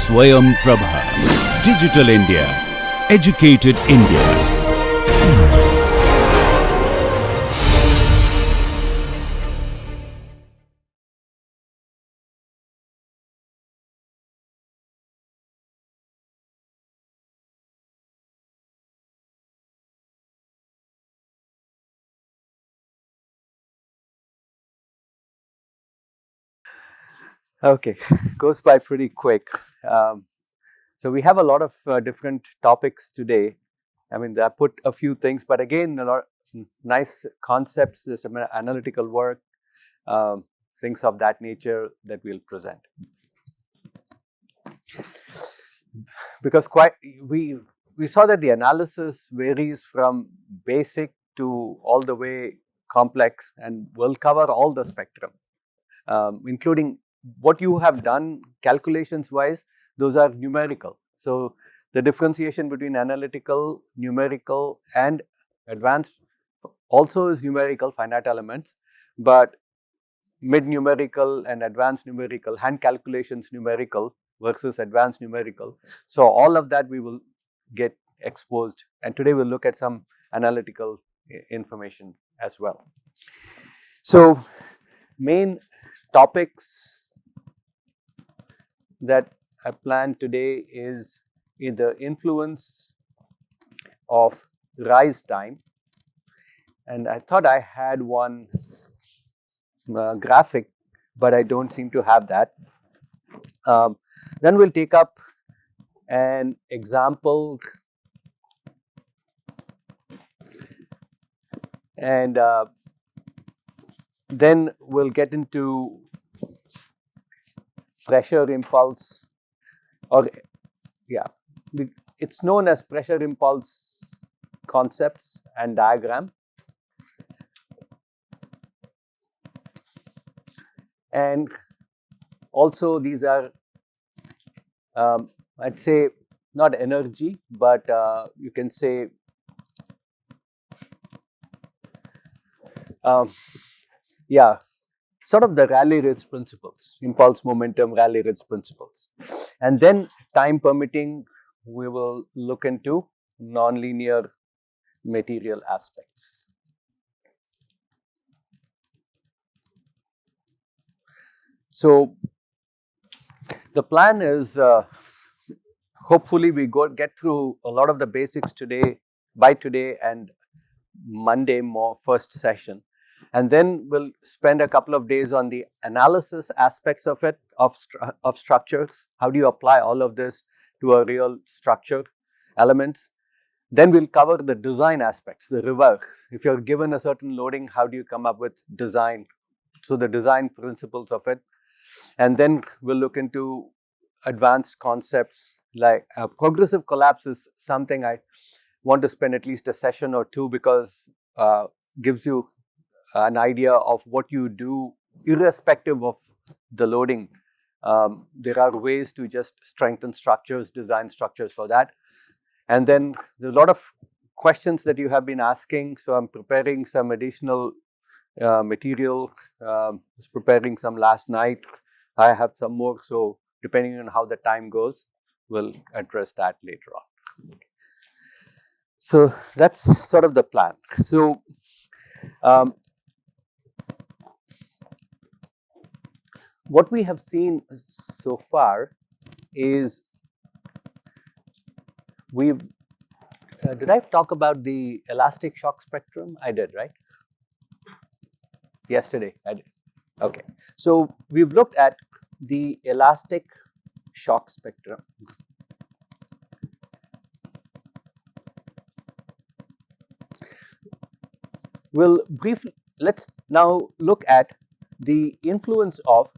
Swayam Prabha. Digital India. Educated India. Okay, goes by pretty quick. So we have a lot of different topics today. I mean, I put a few things, but again, a lot nice concepts, there's some analytical work, things of that nature that we'll present. Because we saw that the analysis varies from basic to all the way complex, and we'll cover all the spectrum, including what you have done calculations wise. Those are numerical. So the differentiation between analytical, numerical, and advanced also is numerical, finite elements, but mid numerical and advanced numerical, hand calculations numerical versus advanced numerical. So all of that we will get exposed, and today we'll look at some analytical information as well. So main topics that I planned today is the influence of rise time, and I thought I had one graphic, but I don't seem to have that. Then we'll take up an example, and then we'll get into pressure impulse, or it's known as pressure impulse concepts and diagram. And also these are, I'd say, not energy, but you can say sort of the Rayleigh-Ritz principles, impulse, momentum, Rayleigh-Ritz principles. And then, time permitting, we will look into nonlinear material aspects. So the plan is, hopefully we get through a lot of the basics today, by today and Monday more first session. And then we'll spend a couple of days on the analysis aspects of it, of structures. How do you apply all of this to a real structure, elements? Then we'll cover the design aspects, the reverse. If you're given a certain loading, how do you come up with design? So the design principles of it. And then we'll look into advanced concepts like progressive collapse is something I want to spend at least a session or two, because gives you an idea of what you do irrespective of the loading. There are ways to just strengthen structures, design structures for that. And then there's a lot of questions that you have been asking, so I'm preparing some additional material. Was preparing some last night. I have some more, so depending on how the time goes, we'll address that later on. So that's sort of the plan. So what we have seen so far is did I talk about the elastic shock spectrum? I did, right? Yesterday, I did. Okay. So we've looked at the elastic shock spectrum. Let's now look at the influence of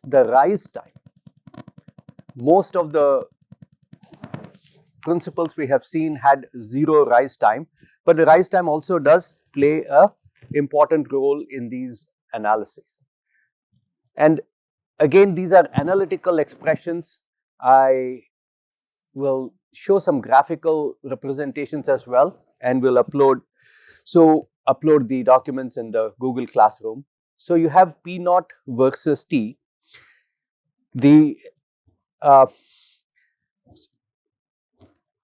the rise time. Most of the principles we have seen had zero rise time, but the rise time also does play a important role in these analyses. And again, these are analytical expressions. I will show some graphical representations as well, and we'll upload the documents in the Google Classroom. So you have P naught versus T. The uh,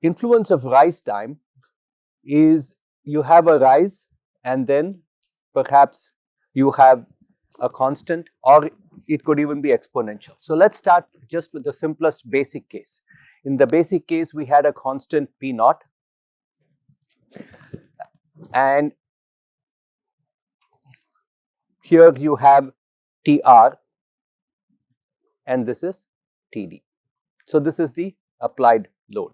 influence of rise time is you have a rise and then perhaps you have a constant, or it could even be exponential. So let's start just with the simplest basic case. In the basic case, we had a constant P naught, and here you have TR, and this is TD. So this is the applied load.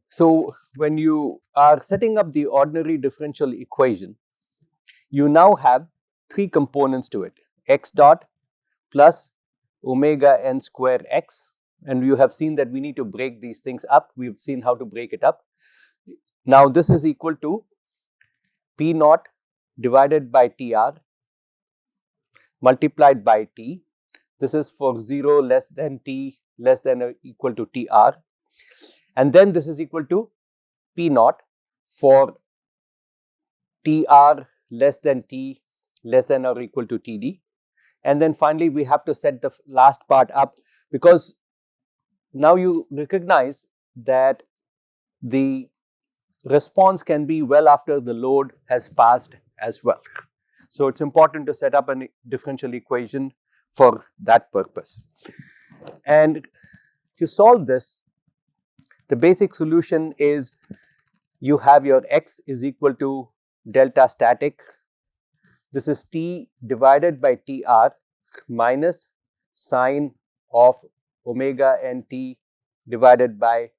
So when you are setting up the ordinary differential equation, you now have three components to it: x dot plus omega n square x, and you have seen that we need to break these things up. We've seen how to break it up. Now this is equal to P naught divided by TR multiplied by T. This is for 0 less than T less than or equal to TR. And then this is equal to P naught for TR less than T less than or equal to TD. And then finally, we have to set the last part up, because now you recognize that the response can be well after the load has passed as well. So it's important to set up a differential equation for that purpose. And if you solve this, the basic solution is you have your x is equal to delta static. This is T divided by TR minus sine of omega nt divided by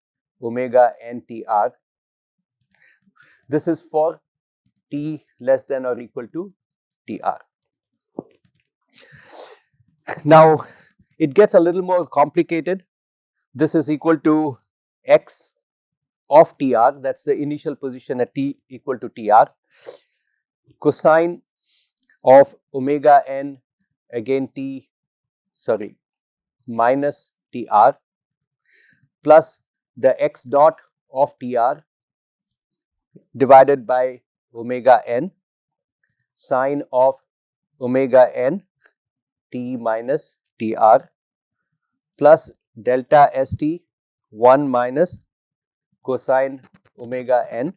omega ntr. This is for T less than or equal to TR. Now, it gets a little more complicated. This is equal to x of TR, that's the initial position at T equal to TR, cosine of omega n, again minus TR, plus the x dot of TR divided by omega n, sine of omega n T minus TR, plus delta st 1 minus cosine omega n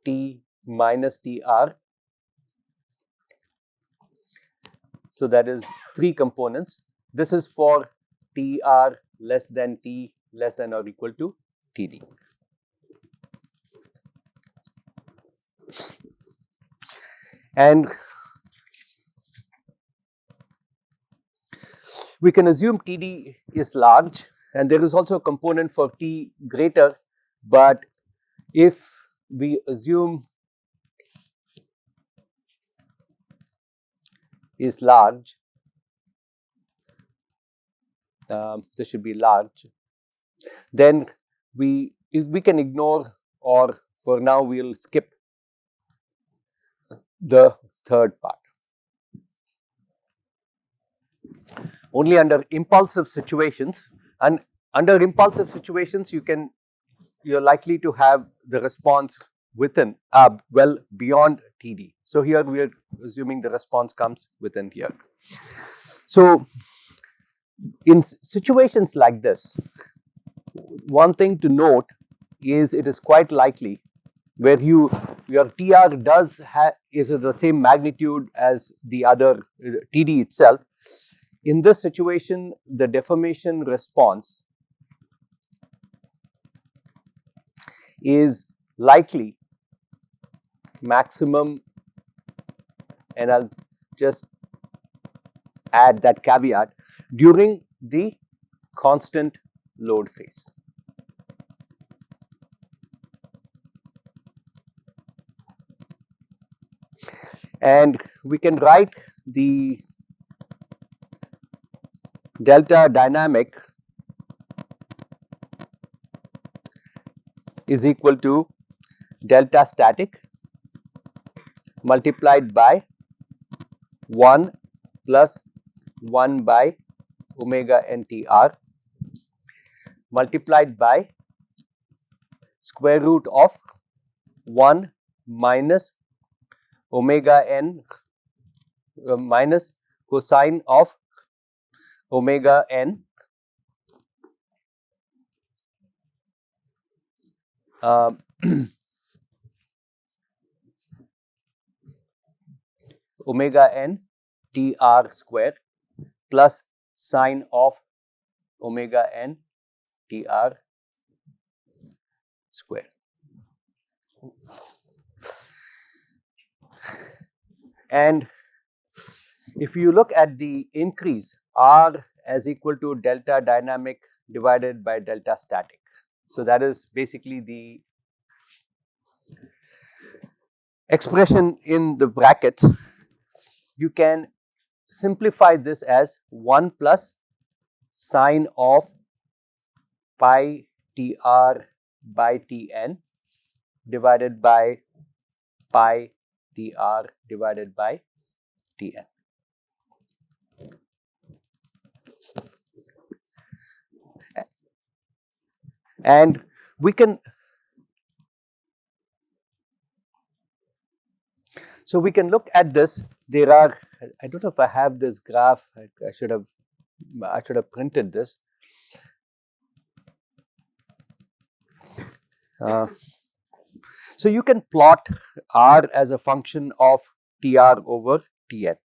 T minus TR. So that is three components. This is for TR less than T less than or equal to TD. And we can assume TD is large, and there is also a component for T greater, but if we assume is large, this should be large, then we can ignore, or for now we'll skip the third part. Only under impulsive situations, and under impulsive situations you're likely to have the response within well beyond TD. So here we are assuming the response comes within here. So in situations like this, one thing to note is it is quite likely where your TR is of the same magnitude as the other TD itself. In this situation, the deformation response is likely maximum, and I'll just add that caveat, during the constant load phase. And we can write the delta dynamic is equal to delta static multiplied by 1 plus 1 by omega ntr multiplied by square root of 1 minus omega n minus cosine of omega n omega n tr square plus sine of omega n tr square. And if you look at the increase, R as equal to delta dynamic divided by delta static. So that is basically the expression in the brackets. You can simplify this as 1 plus sine of pi tr by tn divided by pi tr divided by tn. And we can, so we can look at this. There are, I don't know if I have this graph. I should have printed this. So you can plot R as a function of TR over TN.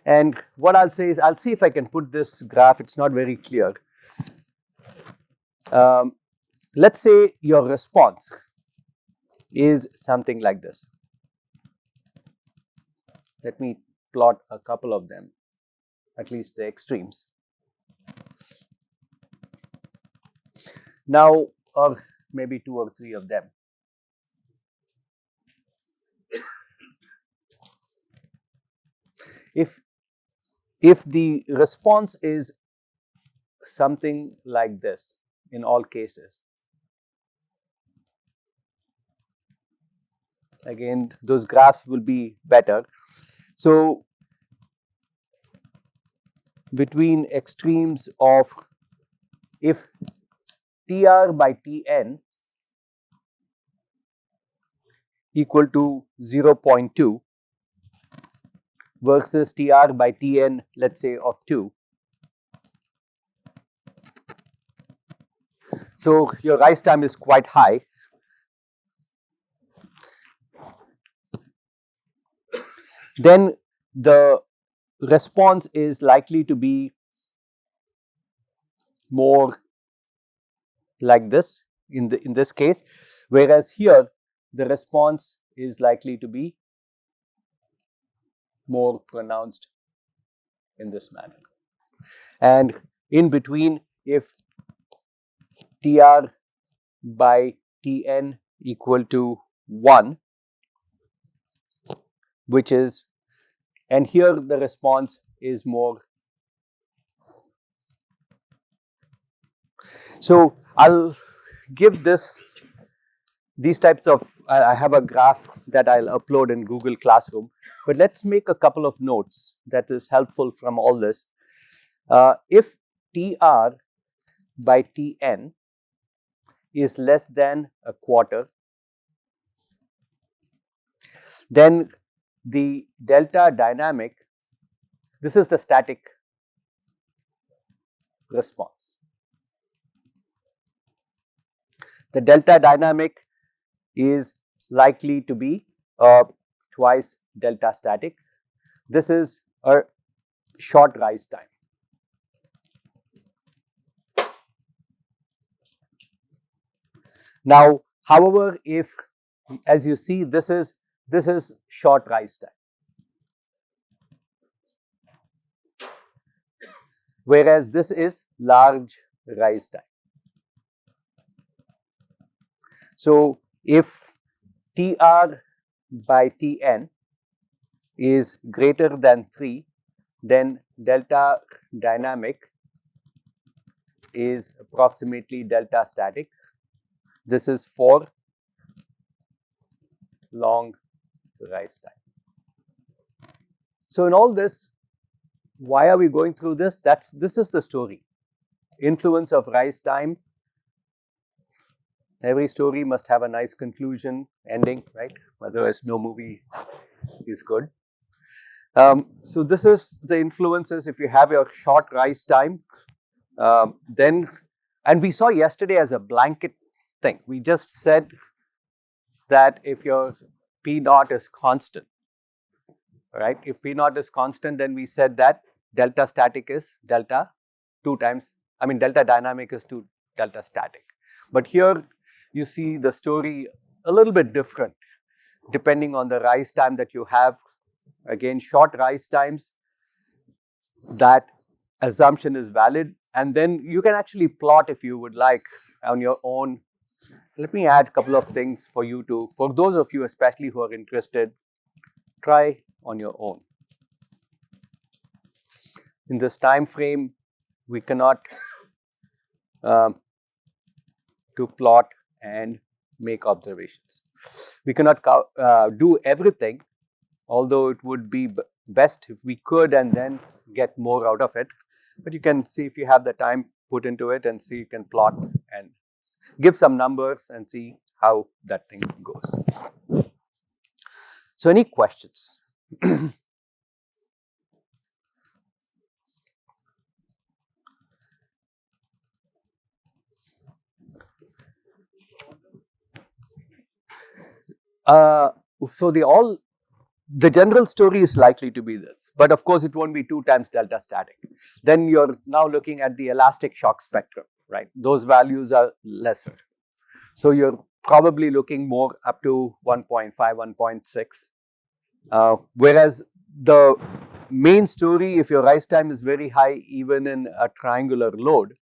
And what I'll say is, I'll see if I can put this graph. It's not very clear. Let's say your response is something like this. Let me plot a couple of them, at least the extremes. Now, or maybe 2 or 3 of them. If the response is something like this in all cases, again those graphs will be better. So between extremes of, if TR by TN equal to 0.2 versus TR by TN, let's say of 2. So your rise time is quite high. Then the response is likely to be more like this in this case, whereas here the response is likely to be more pronounced in this manner. And in between, if TR by TN equal to 1, which is, and here the response is more. So I'll give these types of, I have a graph that I'll upload in Google Classroom, but let's make a couple of notes that is helpful from all this. If TR by TN is less than a quarter, then the delta dynamic, this is the static response. The delta dynamic is likely to be twice delta static. This is a short rise time. Now, however, if, as you see, this is short rise time, whereas this is large rise time. So if TR by TN is greater than 3, then delta dynamic is approximately delta static. This is for long rise time. So in all this, why are we going through this? This is the story. Influence of rise time. Every story must have a nice conclusion, ending, right? Otherwise, no movie is good. So this is the influences if you have your short rise time, then, and we saw yesterday as a blanket thing. We just said that if your P naught is constant, right? If P naught is constant, then we said that delta static is delta 2 times, I mean delta dynamic is 2 delta static. But here you see the story a little bit different depending on the rise time that you have. Again, short rise times, that assumption is valid, and then you can actually plot if you would like on your own. Let me add a couple of things for you to, for those of you especially who are interested, try on your own. In this time frame, we cannot to plot and make observations. We cannot do everything, although it would be best if we could and then get more out of it. But you can see if you have the time, put into it and see, you can plot and give some numbers and see how that thing goes. So any questions? So the general story is likely to be this, but of course it won't be 2 times delta static. Then you're now looking at the elastic shock spectrum, right? Those values are lesser. So you're probably looking more up to 1.5, 1.6. Whereas the main story, if your rise time is very high, even in a triangular load,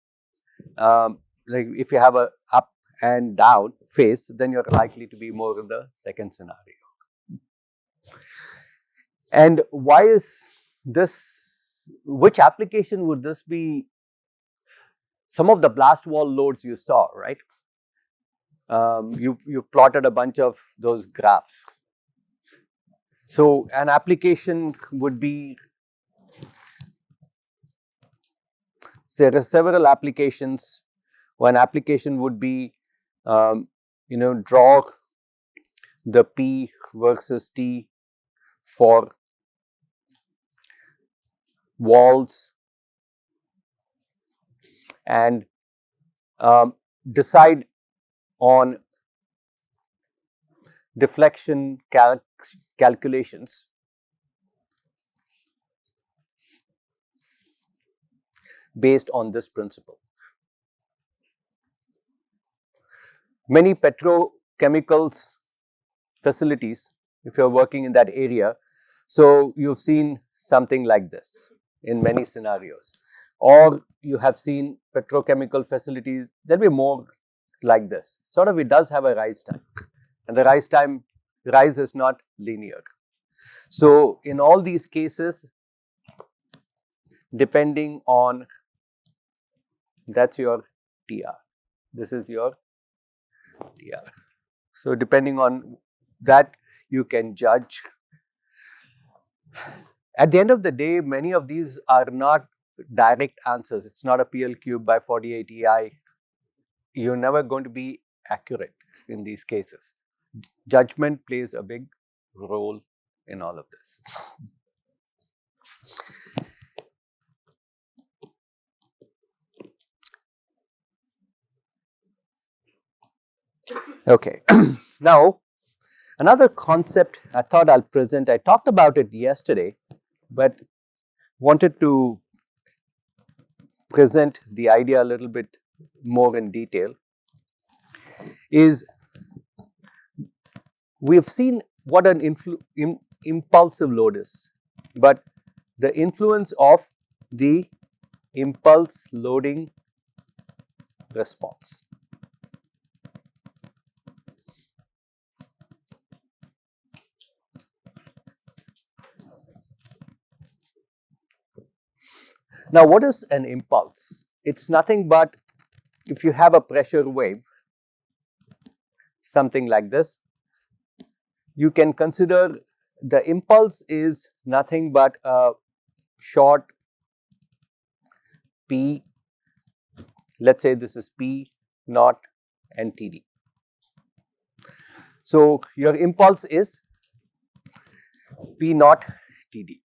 like if you have a up and down phase, then you're likely to be more in the second scenario. And why is this, which application would this be? Some of the blast wall loads you saw, right? You plotted a bunch of those graphs. So an application would be, there are several applications. One application would be, draw the P versus T for walls and decide on deflection calculations based on this principle. Many petrochemicals facilities, if you're working in that area, so you've seen something like this in many scenarios, or you have seen petrochemical facilities, there'll be more like this. Sort of, it does have a rise time, and the rise is not linear. So in all these cases, depending on, that's your TR, this is your TR. So depending on that, you can judge. At the end of the day, many of these are not direct answers. It's not a PL cube by 48 EI. You're never going to be accurate in these cases. Judgment plays a big role in all of this. Okay. Now, another concept I thought I'll present, I talked about it yesterday, but wanted to present the idea a little bit more in detail, is we've seen what an impulsive load is, but the influence of the impulse loading response. Now, what is an impulse? It's nothing but if you have a pressure wave, something like this, you can consider the impulse is nothing but a short P, let's say this is P naught and TD. So your impulse is P naught TD.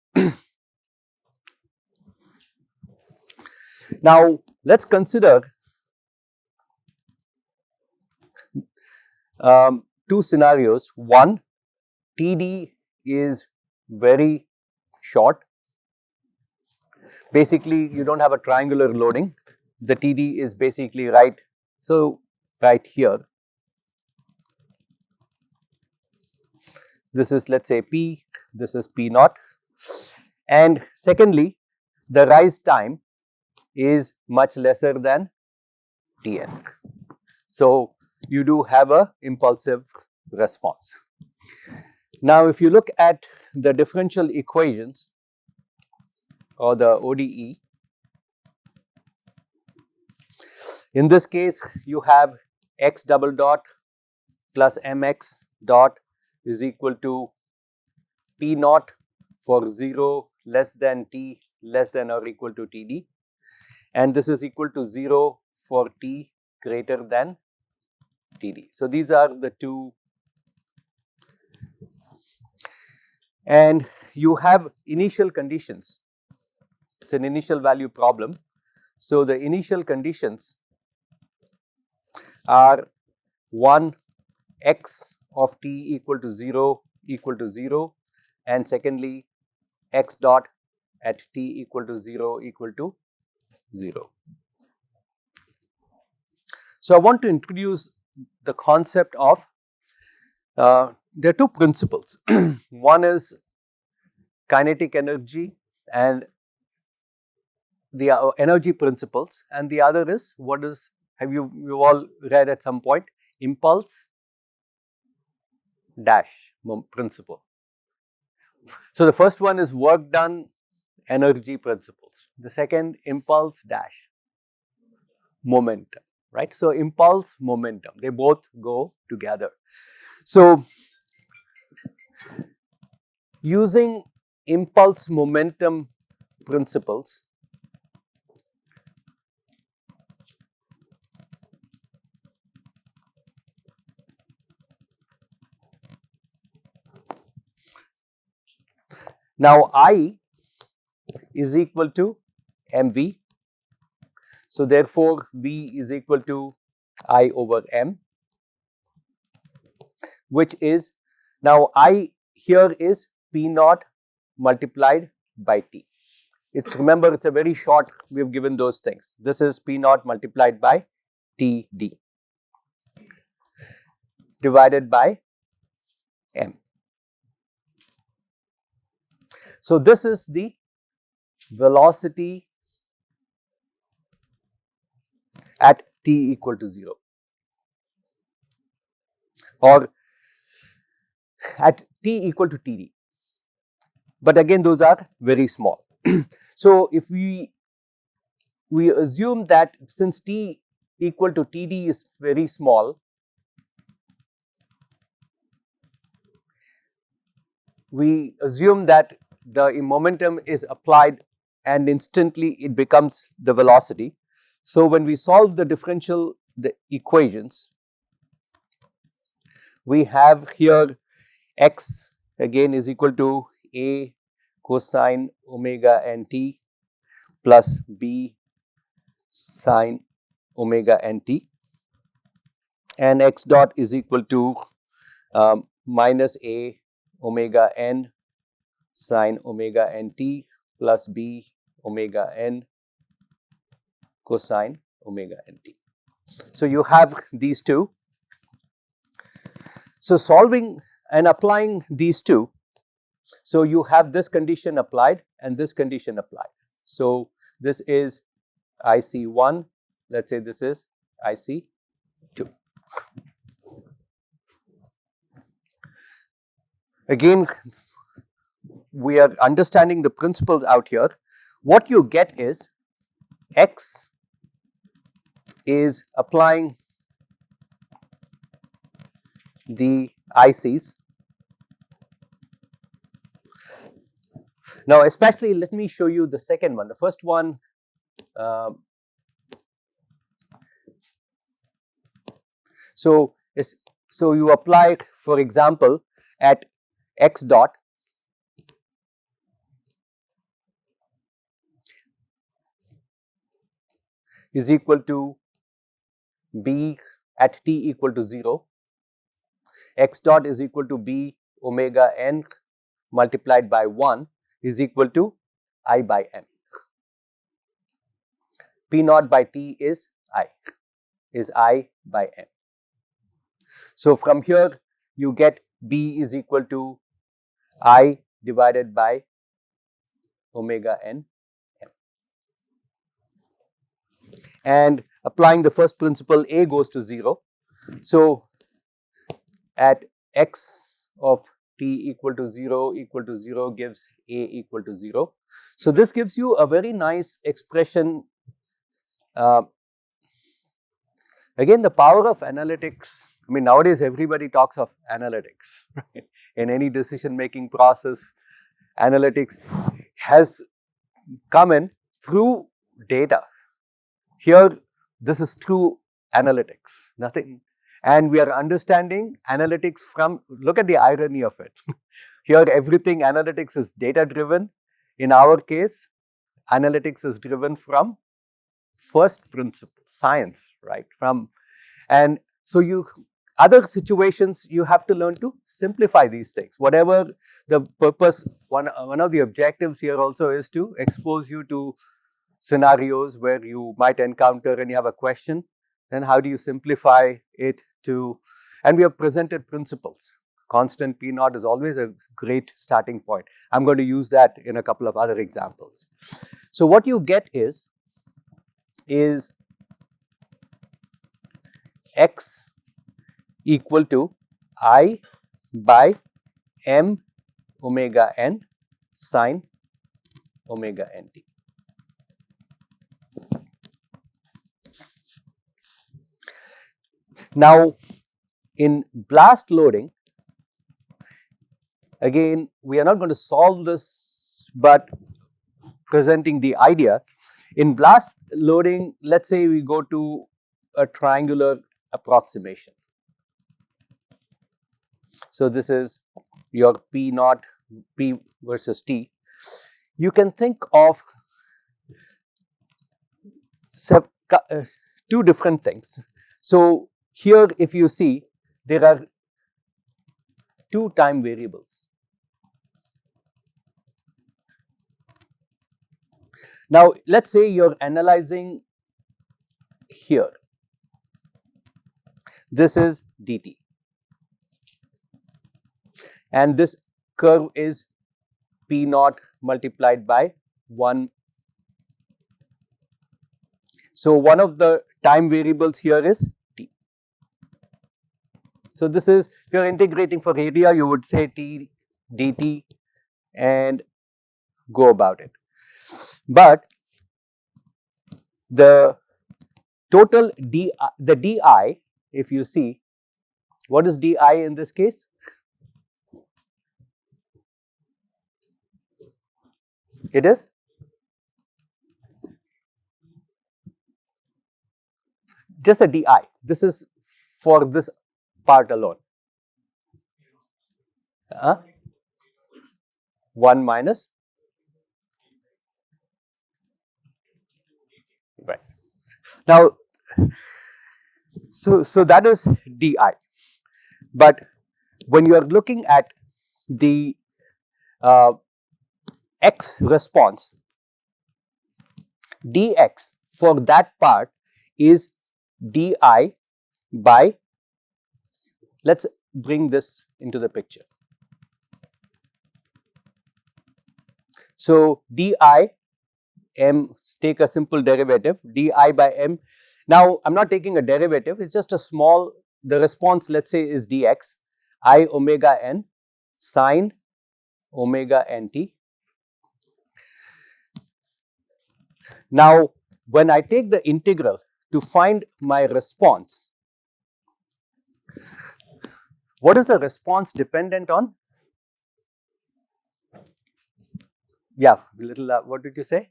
Now, let's consider two scenarios. One, TD is very short. Basically, you don't have a triangular loading. The TD is basically right here. This is, let's say, P, this is P naught. And secondly, the rise time is much lesser than Tn. So, you do have a impulsive response. Now, if you look at the differential equations or the ODE, in this case, you have x double dot plus mx dot is equal to P naught for 0 less than T less than or equal to TD, and this is equal to 0 for T greater than TD. So, these are the two, and you have initial conditions. It's an initial value problem. So, the initial conditions are 1 x of t equal to 0 and secondly x dot at t equal to 0 equal to 0. So, I want to introduce the concept of, there are two principles. One is kinetic energy and the energy principles, and the other is what is, you've all read at some point, impulse dash principle. So, the first one is work done energy principles, the second impulse dash momentum, right. So, impulse momentum, they both go together. So, using impulse momentum principles, now I is equal to mv. So, therefore, V is equal to I over m, which is, now I here is P naught multiplied by T. It's, remember, it's a very short, we have given those things. This is P naught multiplied by TD divided by m. So, this is the velocity at t equal to 0 or at t equal to TD, but again those are very small. So, if we assume that since t equal to TD is very small, we assume that the momentum is applied and instantly it becomes the velocity. So, when we solve the differential equations, we have here x again is equal to a cosine omega nt plus b sine omega nt, and x dot is equal to minus a omega n sine omega nt plus b omega n cosine omega nt. So, you have these two. So, solving and applying these two, so you have this condition applied and this condition applied. So, this is IC1, let us say this is IC2. Again, we are understanding the principles out here. What you get is x is applying the ICs. Now, especially let me show you the second one. The first one, so you apply, for example, at x dot, is equal to B at t equal to 0, x dot is equal to B omega n multiplied by 1 is equal to I by m. P naught by t is I by m. So, from here you get B is equal to I divided by omega n m. And applying the first principle, A goes to 0. So, at x of t equal to 0 gives A equal to 0. So, this gives you a very nice expression. Again, the power of analytics. I mean, nowadays everybody talks of analytics, right? In any decision making process. Analytics has come in through data. Here, this is through analytics, nothing. And we are understanding analytics from, look at the irony of it. Here, everything analytics is data driven. In our case, analytics is driven from first principle, science, right? And so other situations, you have to learn to simplify these things. Whatever the purpose, one of the objectives here also is to expose you to scenarios where you might encounter and you have a question, then how do you simplify it to, and we have presented principles. Constant P naught is always a great starting point. I'm going to use that in a couple of other examples. So, what you get is x equal to I by m omega n sine omega n t. Now, in blast loading, again, we are not going to solve this, but presenting the idea. In blast loading, let's say we go to a triangular approximation. So, this is your P naught, P versus T. You can think of two different things. So, here if you see, there are two time variables. Now, let's say you are analyzing here. This is dt. And this curve is P naught multiplied by 1. So, one of the time variables here is t. So, this is, if you are integrating for area, you would say t dt and go about it. But the total di, the di, if you see, what is di in this case? It is just a di. This is for this part alone. 1 minus, right. Now, so that is di. But when you are looking at the x response, dx for that part is di by, let's bring this into the picture. So, di m, take a simple derivative, di by m. Now, I am not taking a derivative, it is just a small, the response let us say is dx, I omega n sine omega n t. Now, when I take the integral to find my response, what is the response dependent on? Yeah, little, what did you say?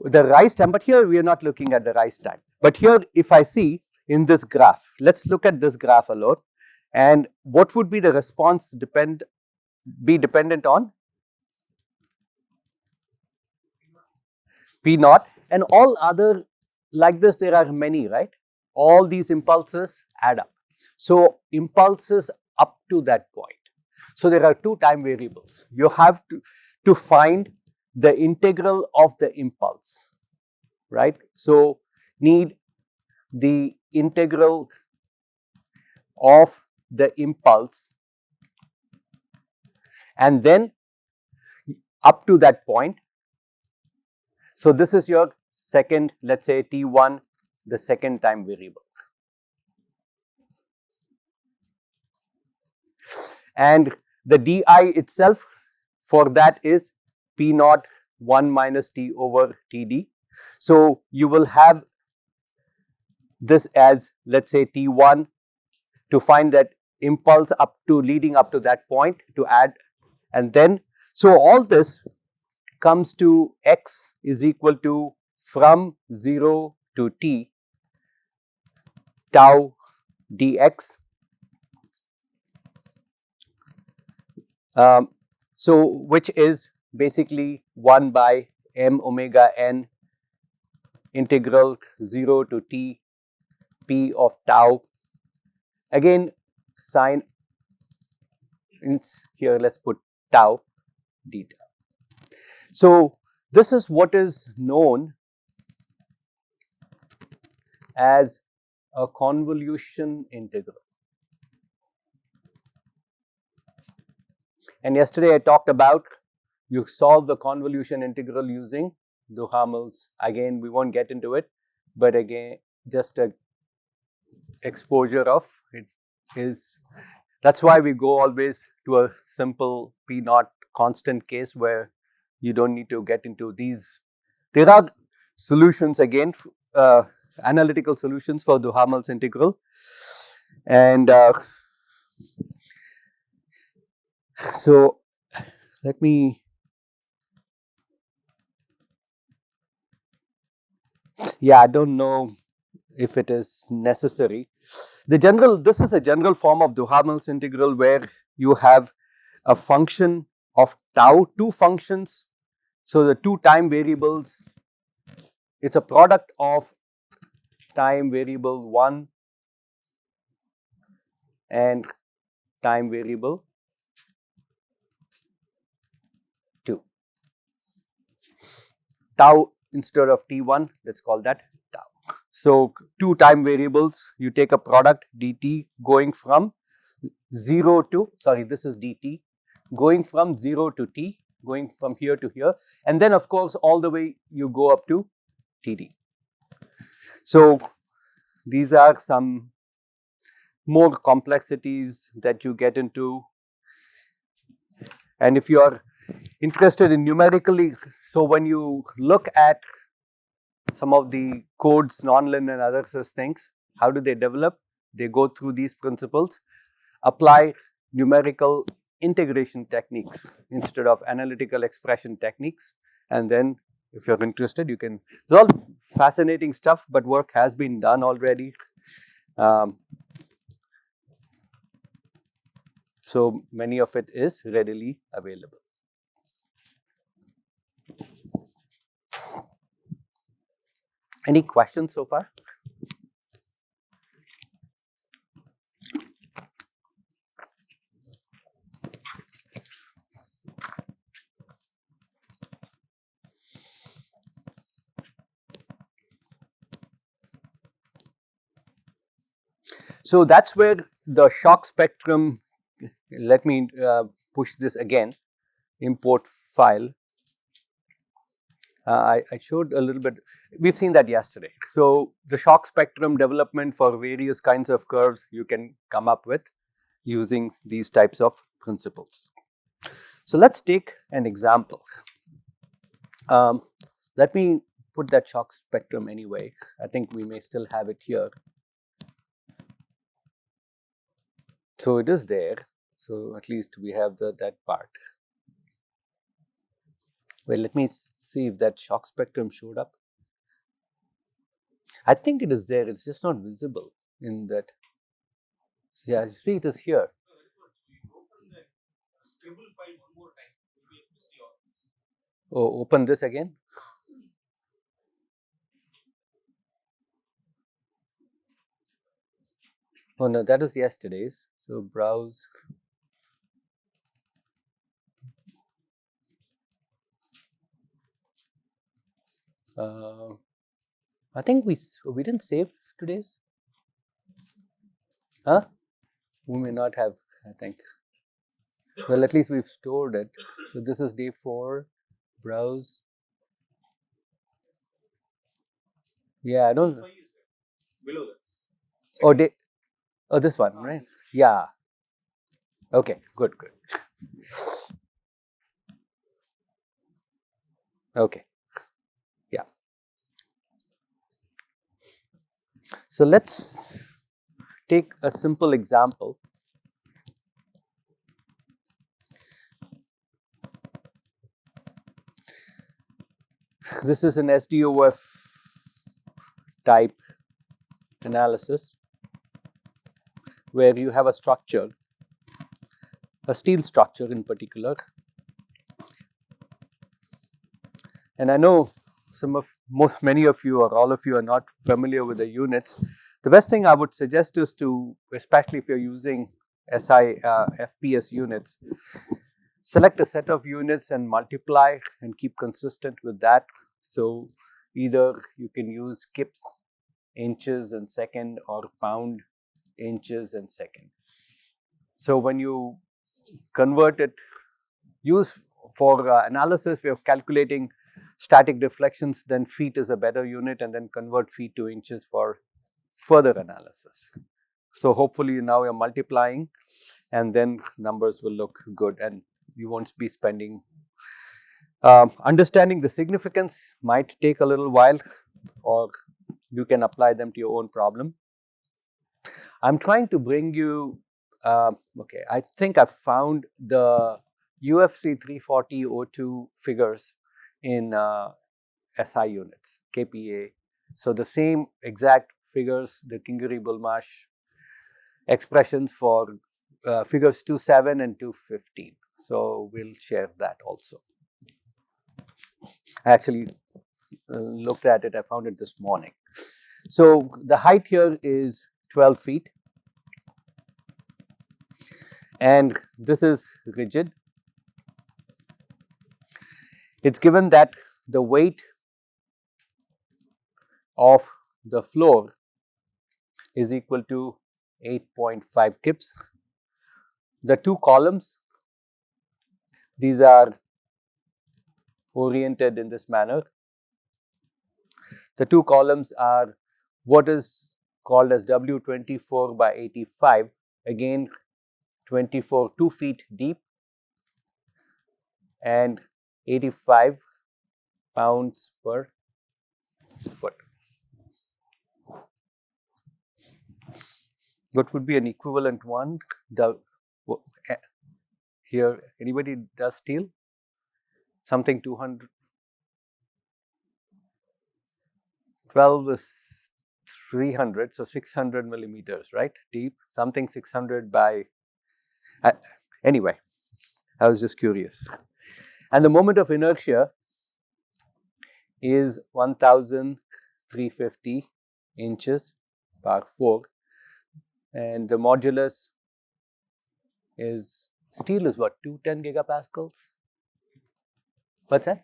The rise time, but here we are not looking at the rise time. But here if I see in this graph, let us look at this graph alone, and what would be the response dependent on? P naught And all other, like this, there are many, right? All these impulses add up. So, impulses up to that point. So, there are two time variables. You have to find the integral of the impulse, right? So, need the integral of the impulse, and then up to that point. So, this is your second, let's say t1, the second time variable. And the di itself for that is p naught 1 minus t over td. So, you will have this as, let's say, t1, to find that impulse up to, leading up to that point, to add, and then, so all this comes to x is equal to from 0 to t tau dx. So, which is basically 1 by m omega n integral 0 to t p of tau. Again, sign here, let's put tau d tau. So, this is what is known as a convolution integral. And yesterday I talked about, you solve the convolution integral using Duhamel's. Again, we won't get into it, but again, just a exposure of it is, that's why we go always to a simple P naught constant case where you don't need to get into these. There are solutions again, analytical solutions for Duhamel's integral, and so let me, yeah, I don't know if it is necessary. This is a general form of Duhamel's integral where you have a function of tau, two functions. So, the two time variables, it's a product of time variable 1 and time variable 2. Tau instead of t1, let's call that tau. So, two time variables, you take a product dt going from 0 to, sorry, this is dt, going from 0 to t, going from here to here, and then of course all the way you go up to td. So, these are some more complexities that you get into, and if you are interested in numerically, so when you look at some of the codes, nonlinear and other such things, how do they develop? They go through these principles, apply numerical integration techniques instead of analytical expression techniques, and then if you're interested, you can, it's all fascinating stuff, but work has been done already. So, many of it is readily available. Any questions so far? So, that is where the shock spectrum, let me push this again, import file. I showed a little bit, we have seen that yesterday. So, the shock spectrum development for various kinds of curves you can come up with using these types of principles. So, let us take an example. Let me put that shock spectrum anyway, I think we may still have it here. So, it is there, so at least we have that part. Well, let me see if that shock spectrum showed up. I think it is there, it's just not visible in that. Yeah, you see it is here. Oh, open this again. Oh no, that was yesterday's. So browse. I think we didn't save today's. Huh? We may not have, I think. Well, at least we've stored it. So this is day 4. Browse. Yeah, I don't. Below that. Oh, this one, right? Yeah. Okay. Good. Good. Okay. Yeah. So let's take a simple example. This is an SDOF type analysis where you have a structure, a steel structure in particular. And I know many of you or all of you are not familiar with the units. The best thing I would suggest is to, especially if you're using FPS units, select a set of units and multiply and keep consistent with that. So either you can use kips, inches and second, or pound, inches and second. So when you convert it, use for analysis, we are calculating static deflections, then feet is a better unit, and then convert feet to inches for further analysis. So hopefully now you're multiplying and then numbers will look good and you won't be spending. Understanding the significance might take a little while, or you can apply them to your own problem. I'm trying to bring you, okay, I think I found the UFC 340-02 figures in SI units, KPA. So the same exact figures, the Kingery-Bulmash expressions for figures 27 and 215. So we'll share that also. I actually looked at it, I found it this morning. So the height here is 12 feet. And this is rigid. It's given that the weight of the floor is equal to 8.5 kips. The two columns, these are oriented in this manner. The two columns are what is called as W24 by 85, again 24 2 feet deep and 85 pounds per foot. What would be an equivalent one? Here, anybody does steel? Something 200. 12 is 300, so 600 millimeters, right? Deep, something 600 by. Anyway, I was just curious. And the moment of inertia is 1350 inches per 4. And the modulus is, steel is what, 210 gigapascals? What's that?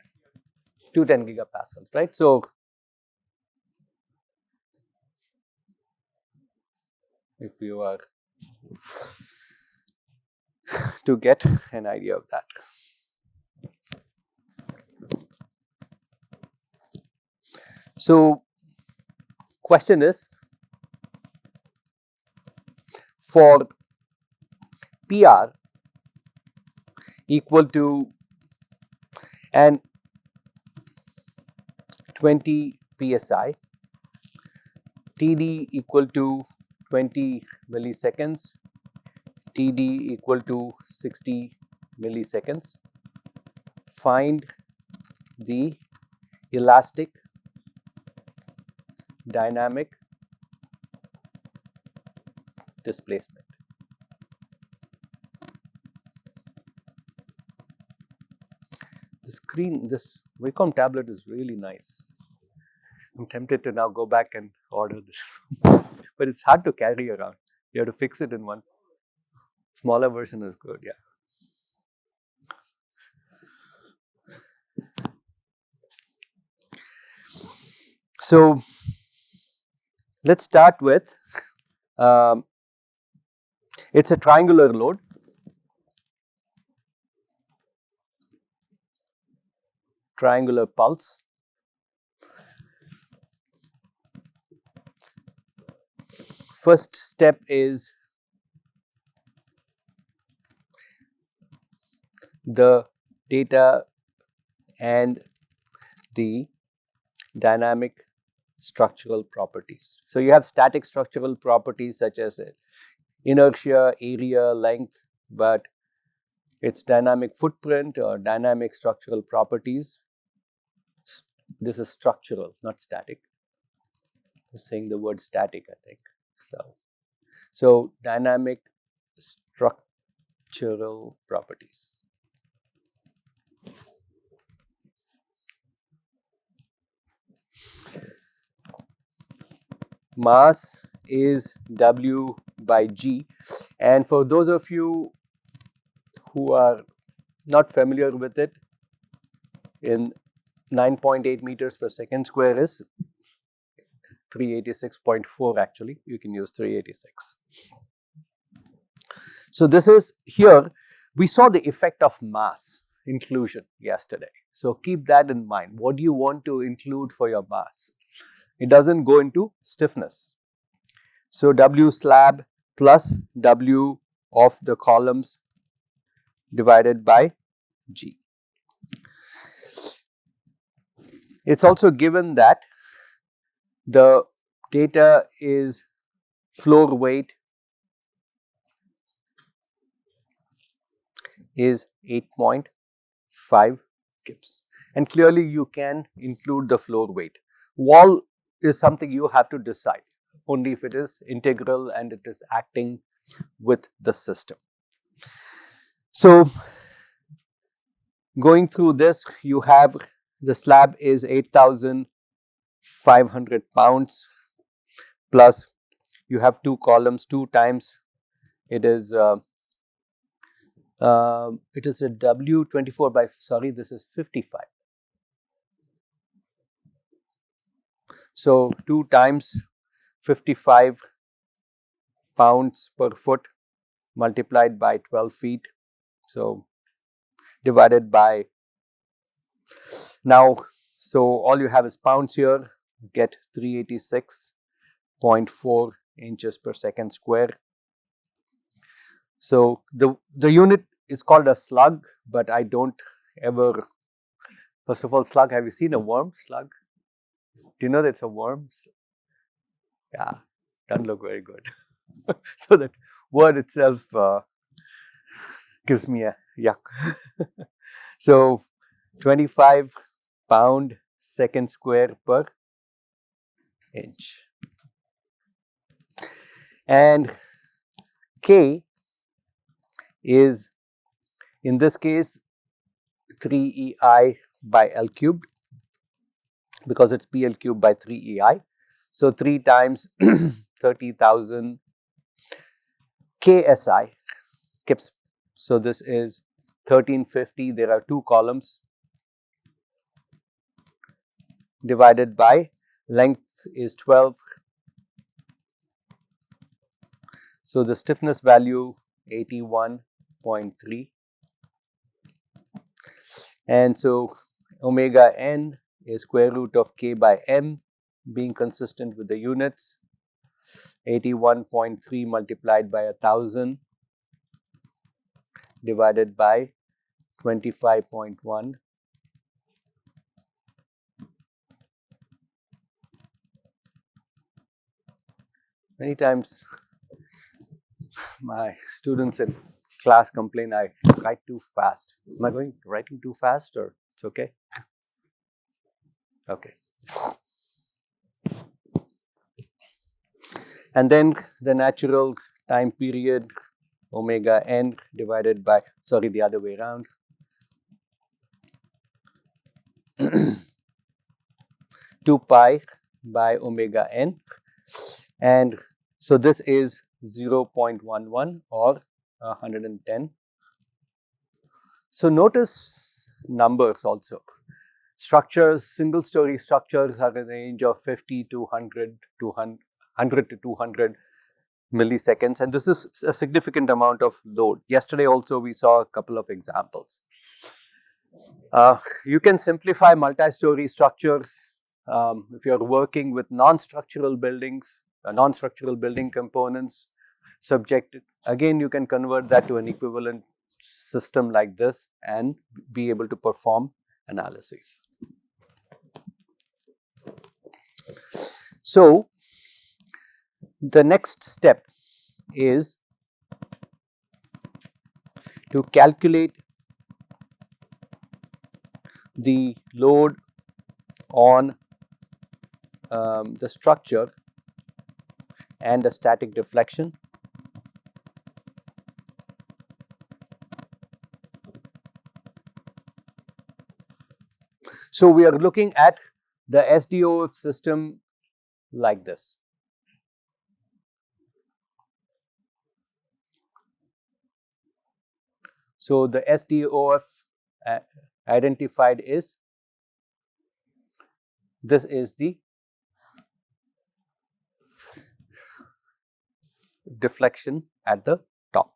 210 gigapascals, right? So if you are to get an idea of that. So question is, for PR equal to and 20 psi, TD equal to 20 milliseconds, TD equal to 60 milliseconds. Find the elastic dynamic displacement. The screen, this Wacom tablet is really nice. I'm tempted to now go back and order this, but it's hard to carry around. You have to fix it in one. Smaller version is good, yeah. So let's start with, it's a triangular load. Triangular pulse. First step is the data and the dynamic structural properties. So you have static structural properties such as inertia, area, length, but its dynamic footprint or dynamic structural properties. This is structural, not static. I'm saying the word static, I think. So dynamic structural properties. Mass is W by G, and for those of you who are not familiar with it, in 9.8 meters per second square is 386.4 actually, you can use 386. So this is here, we saw the effect of mass inclusion yesterday. So keep that in mind. What do you want to include for your mass? It doesn't go into stiffness. So W slab plus W of the columns divided by G. It's also given that the data is floor weight is 8.5 kips. And clearly you can include the floor weight. Wall is something you have to decide only if it is integral and it is acting with the system. So going through this, you have the slab is 8,500 pounds plus you have two columns, 2 times it is a W 24 by, sorry, this is 55. So 2 times 55 pounds per foot multiplied by 12 feet. So divided by, now, so all you have is pounds here, get 386.4 inches per second square. So the unit is called a slug, but I don't ever, first of all, slug, have you seen a worm slug? Do you know that it's a worm? Yeah, doesn't look very good. So that word itself gives me a yuck. So 25 pound second square per inch. And K is, in this case, 3EI by L cubed, because it's PL cubed by 3EI. So 3 times 30,000 KSI, kips. So this is 1350. There are 2 columns divided by length is 12. So the stiffness value 81.3. And so omega n is square root of K by M, being consistent with the units. 81.3 multiplied by 1000 divided by 25.1. Many times my students in class complain I write too fast. Am I writing too fast, or it's okay? Okay. And then the natural time period, omega n divided by, sorry, the other way around. 2 pi by omega n. And so this is 0.11 or 110. So notice numbers also. Structures, single story structures are in the range of 50 to 100 to 100 to 200 milliseconds, and this is a significant amount of load. Yesterday also we saw a couple of examples. You can simplify multi-story structures if you're working with non-structural buildings, non-structural building components subjected. Again, you can convert that to an equivalent system like this and be able to perform analysis. So, the next step is to calculate the load on the structure and the static deflection. So, we are looking at the SDOF system like this. So, the SDOF identified is, this is the deflection at the top.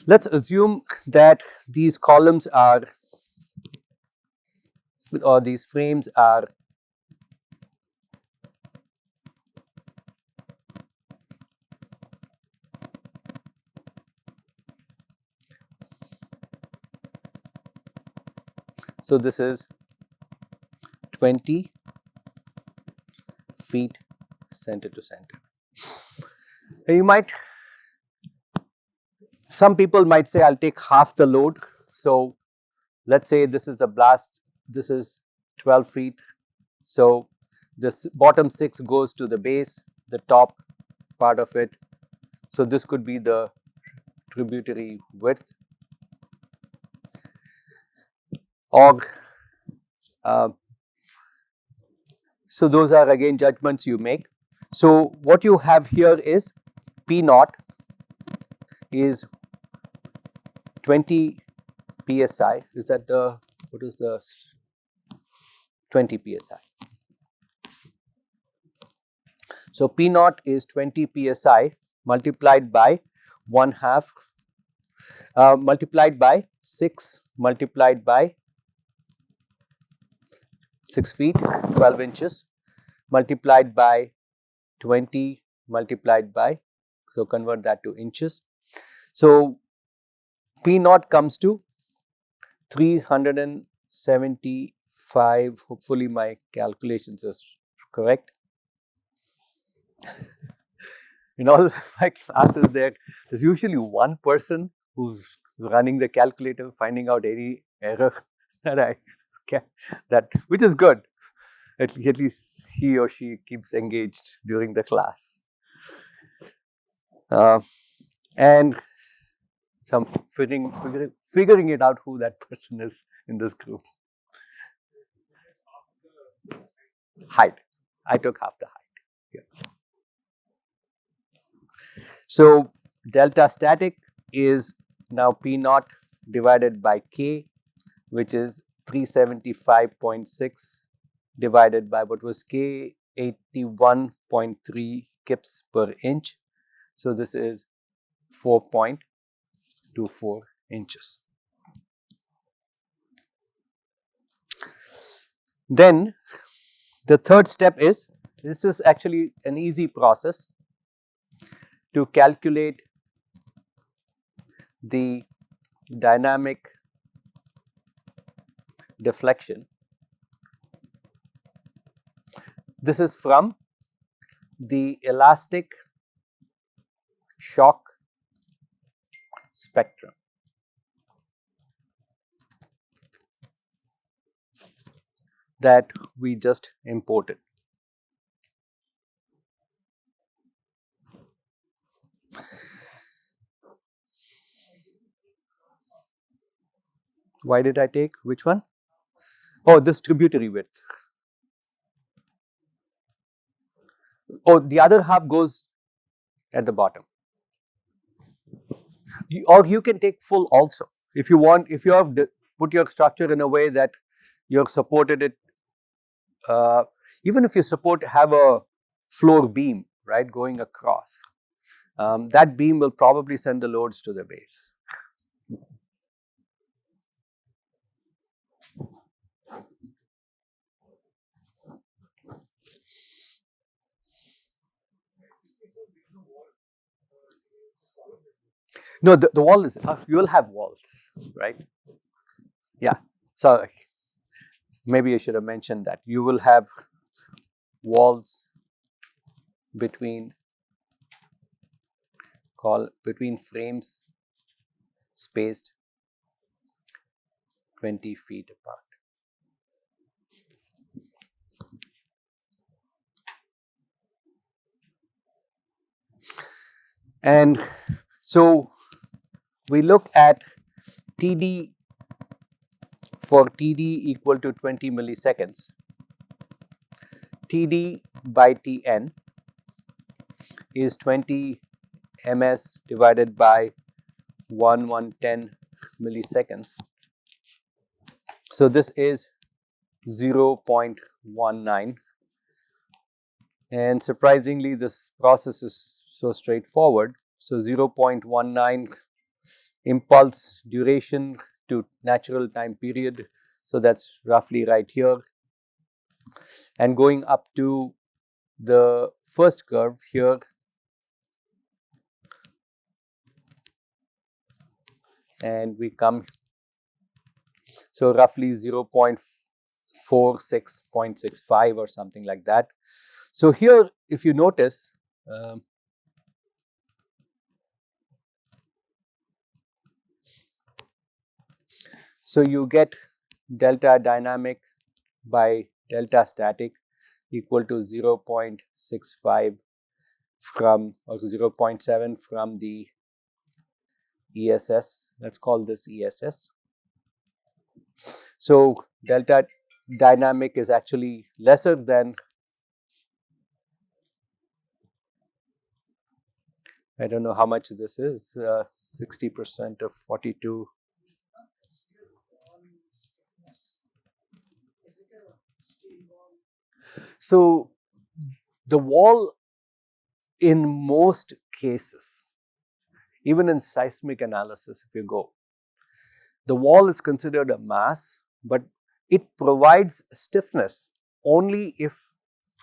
Let's assume that these columns are, or these frames are so this is 20 feet center to center. You might, some people might say, I'll take half the load. So let's say this is the blast, this is 12 feet. So this bottom 6 goes to the base, the top part of it. So this could be the tributary width. Or so those are again judgments you make. So what you have here is P naught is 20 psi. Is that the, what is the 20 psi? So P naught is 20 psi multiplied by 1/2 multiplied by 6 multiplied by 6 feet 12 inches multiplied by 20 multiplied by, so convert that to inches. So P naught comes to 375. Hopefully my calculations is correct. In all my classes there's usually one person who's running the calculator, finding out any error that I can, which is good. At least he or she keeps engaged during the class. And some figuring it out who that person is in this group. Height. I took half the height. Yeah. So delta static is now P naught divided by K, which is 375.6 divided by what was K, 81.3 kips per inch. So this is 4.24 inches. Then the third step is, this is actually an easy process to calculate the dynamic deflection. This is from the elastic shock spectrum. That we just imported. Why did I take which one? Oh, this tributary width. Oh, the other half goes at the bottom. Or you can take full also. If you want, if you have put your structure in a way that you're supported it, even if you have a floor beam, right, going across, that beam will probably send the loads to the base. No, the wall is, you will have walls, right? Yeah. So maybe I should have mentioned that. You will have walls between frames spaced 20 feet apart. And so we look at TD for TD equal to 20 milliseconds. TD by Tn is 20 ms divided by 110 milliseconds. So this is 0.19, and surprisingly this process is so straightforward. So 0.19 impulse duration to natural time period, so that's roughly right here, and going up to the first curve here, and we come, so roughly 0.46.65 or something like that. So here if you notice, so you get delta dynamic by delta static equal to 0.65 from, or 0.7 from the ESS. Let's call this ESS. So delta dynamic is actually lesser than, I don't know how much this is, 60% of 42. So the wall in most cases, even in seismic analysis, if you go, the wall is considered a mass, but it provides stiffness only if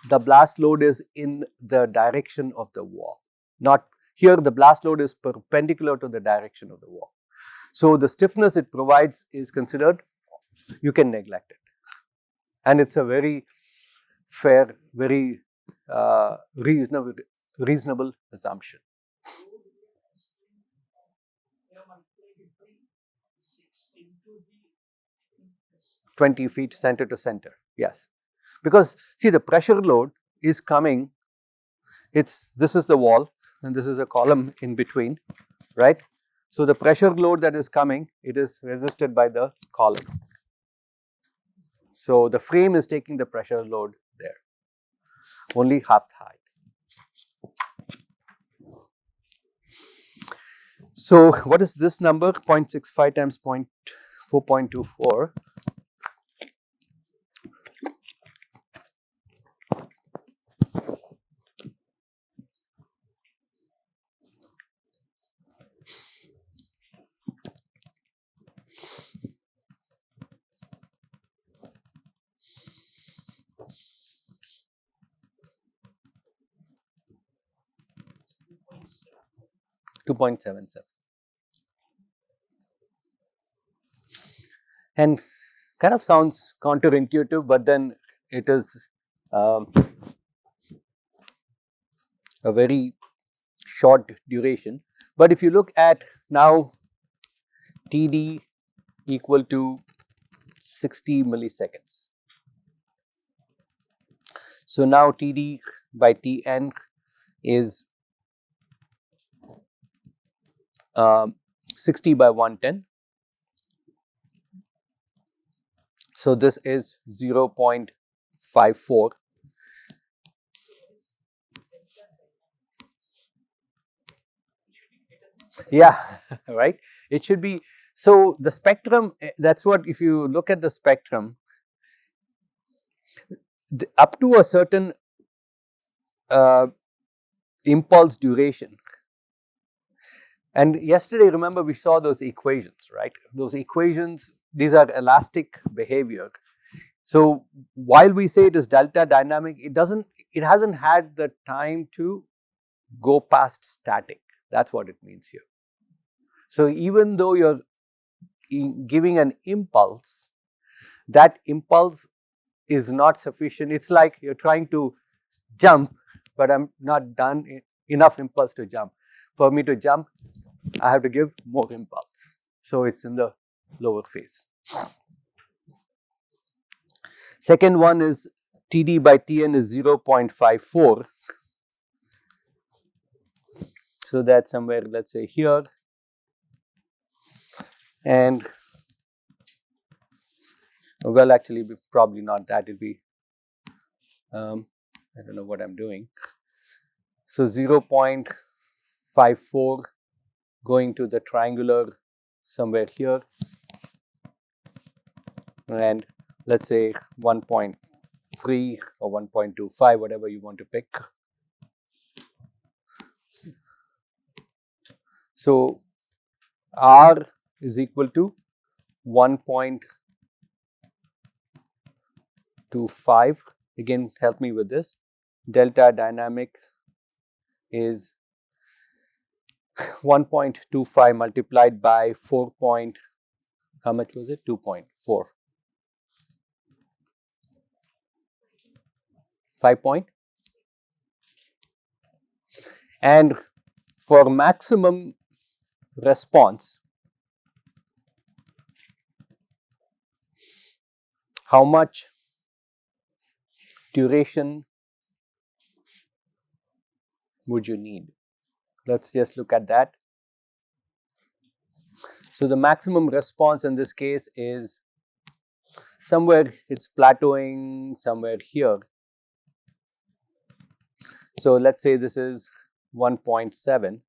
the blast load is in the direction of the wall. Not here, the blast load is perpendicular to the direction of the wall. So the stiffness it provides is considered, you can neglect it. And it's a very fair, very reasonable assumption. 20 feet center to center, yes. Because see, the pressure load is coming, this is the wall and this is a column in between, right? So the pressure load that is coming, it is resisted by the column. So the frame is taking the pressure load there, only half the height. So what is this number? 0.65 times 4.24. $2.77. And kind of sounds counterintuitive, but then it is a very short duration. But if you look at now TD equal to 60 milliseconds. So now TD by Tn is 60 by 110. So this is 0.54. Yeah, right. It should be, so the spectrum, that's what, if you look at the spectrum, up to a certain uh, impulse duration. And yesterday, remember, we saw those equations, right? Those equations, these are elastic behavior. So while we say it is delta dynamic, it hasn't had the time to go past static. That's what it means here. So even though you're giving an impulse, that impulse is not sufficient. It's like you're trying to jump, but I'm not done enough impulse to jump. For me to jump, I have to give more impulse. So it's in the lower phase. Second one is Td by Tn is 0.54. So that's somewhere, let's say here. And well, actually, probably not that. It'll be, I don't know what I'm doing. So 0.54 going to the triangular somewhere here, and let's say 1.3 or 1.25, whatever you want to pick. So R is equal to 1.25. Again, help me with this. Delta dynamic is 1.25 multiplied by 4 point, how much was it? 2.4. 5 point. And for maximum response, how much duration would you need? Let's just look at that. So the maximum response in this case is somewhere, it's plateauing somewhere here. So let's say this is 1.7.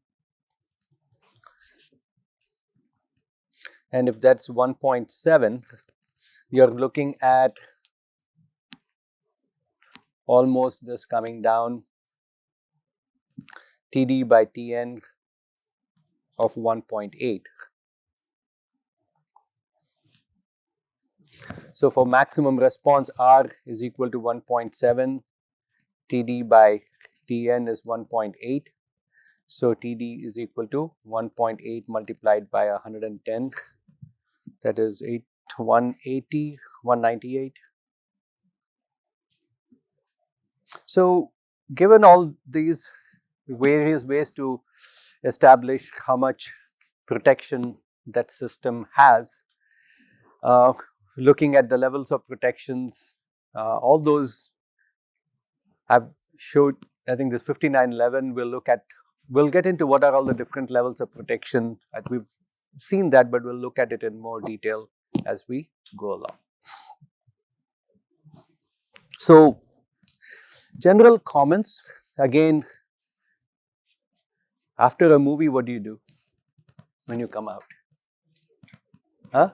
And if that's 1.7, you're looking at almost this coming down, Td by Tn of 1.8. So for maximum response, R is equal to 1.7, Td by Tn is 1.8. So Td is equal to 1.8 multiplied by 110, that is 180, 198. So given all these various ways to establish how much protection that system has, looking at the levels of protections, all those I've showed. I think this 5911 we'll get into what are all the different levels of protection. We've seen that, but we'll look at it in more detail as we go along. So general comments, again, after a movie, what do you do when you come out? Huh?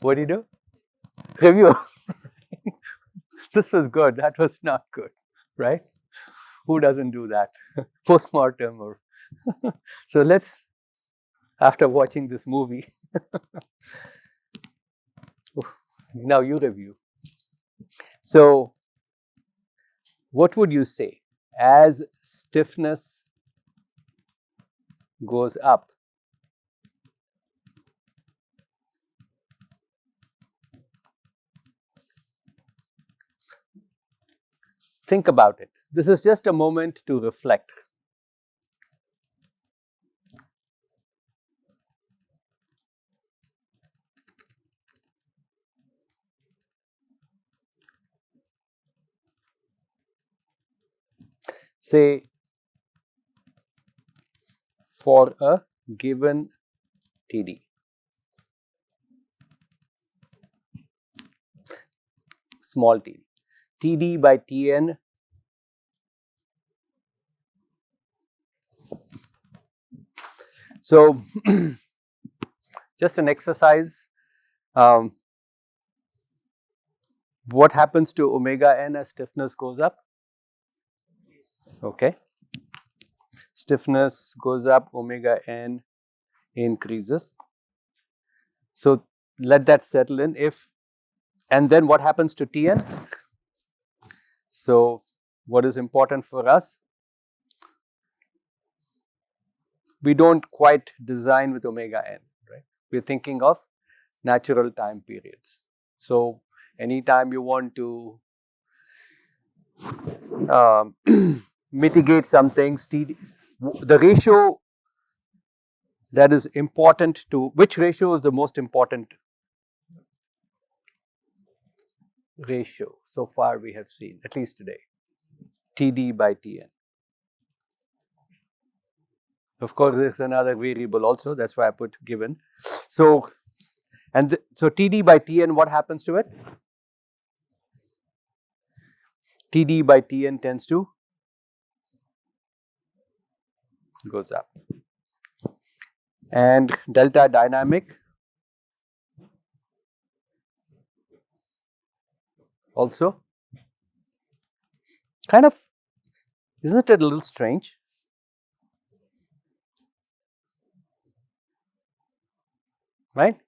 What do you do? Review. This was good, that was not good, right? Who doesn't do that? Postmortem or so let's, after watching this movie, now you review. So what would you say as stiffness goes up? Think about it. This is just a moment to reflect. Say, for a given TD, small TD, TD by Tn So, just an exercise. What happens to omega n as stiffness goes up? Okay. Stiffness goes up, omega n increases. So, let that settle in. And then what happens to Tn? So, what is important for us? We don't quite design with omega n, right? We're thinking of natural time periods. So, anytime you want to mitigate some things, the ratio that is important to, which ratio is the most important ratio so far we have seen, at least today? Td by Tn. Of course, there's another variable also, that's why I put given. So, so Td by Tn, what happens to it? Td by Tn tends to goes up. And delta dynamic also kind of, isn't it a little strange? Right?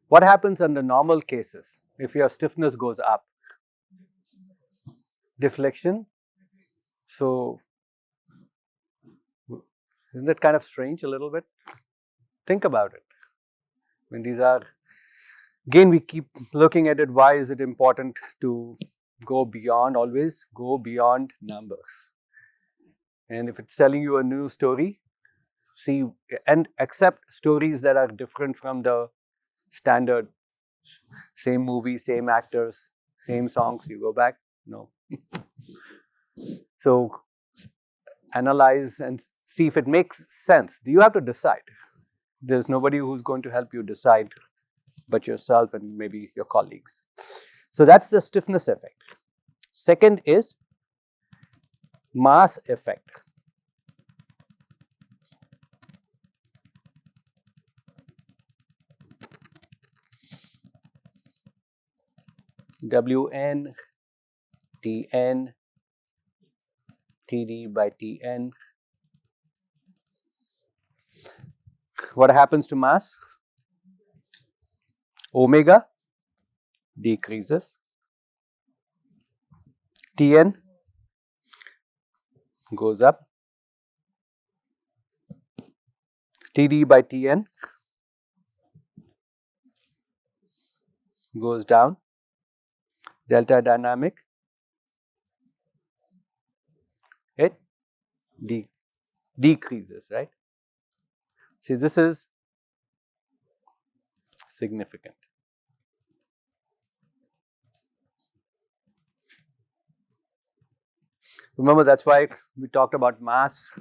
What happens under normal cases if your stiffness goes up? Deflection. So, isn't that kind of strange a little bit? Think about it. I mean, these are, again, we keep looking at it. Why is it important to go beyond, always go beyond numbers? And if it's telling you a new story, see and accept stories that are different from the standard, same movie, same actors, same songs, you go back, no. So, analyze and see if it makes sense. You have to decide. There's nobody who's going to help you decide but yourself and maybe your colleagues. So, that's the stiffness effect. Second is mass effect. Wn, Tn, Td by Tn. What happens to mass? Omega decreases. Tn goes up. Td by Tn goes down. Delta dynamic, it decreases, right? See, this is significant. Remember, that's why we talked about mass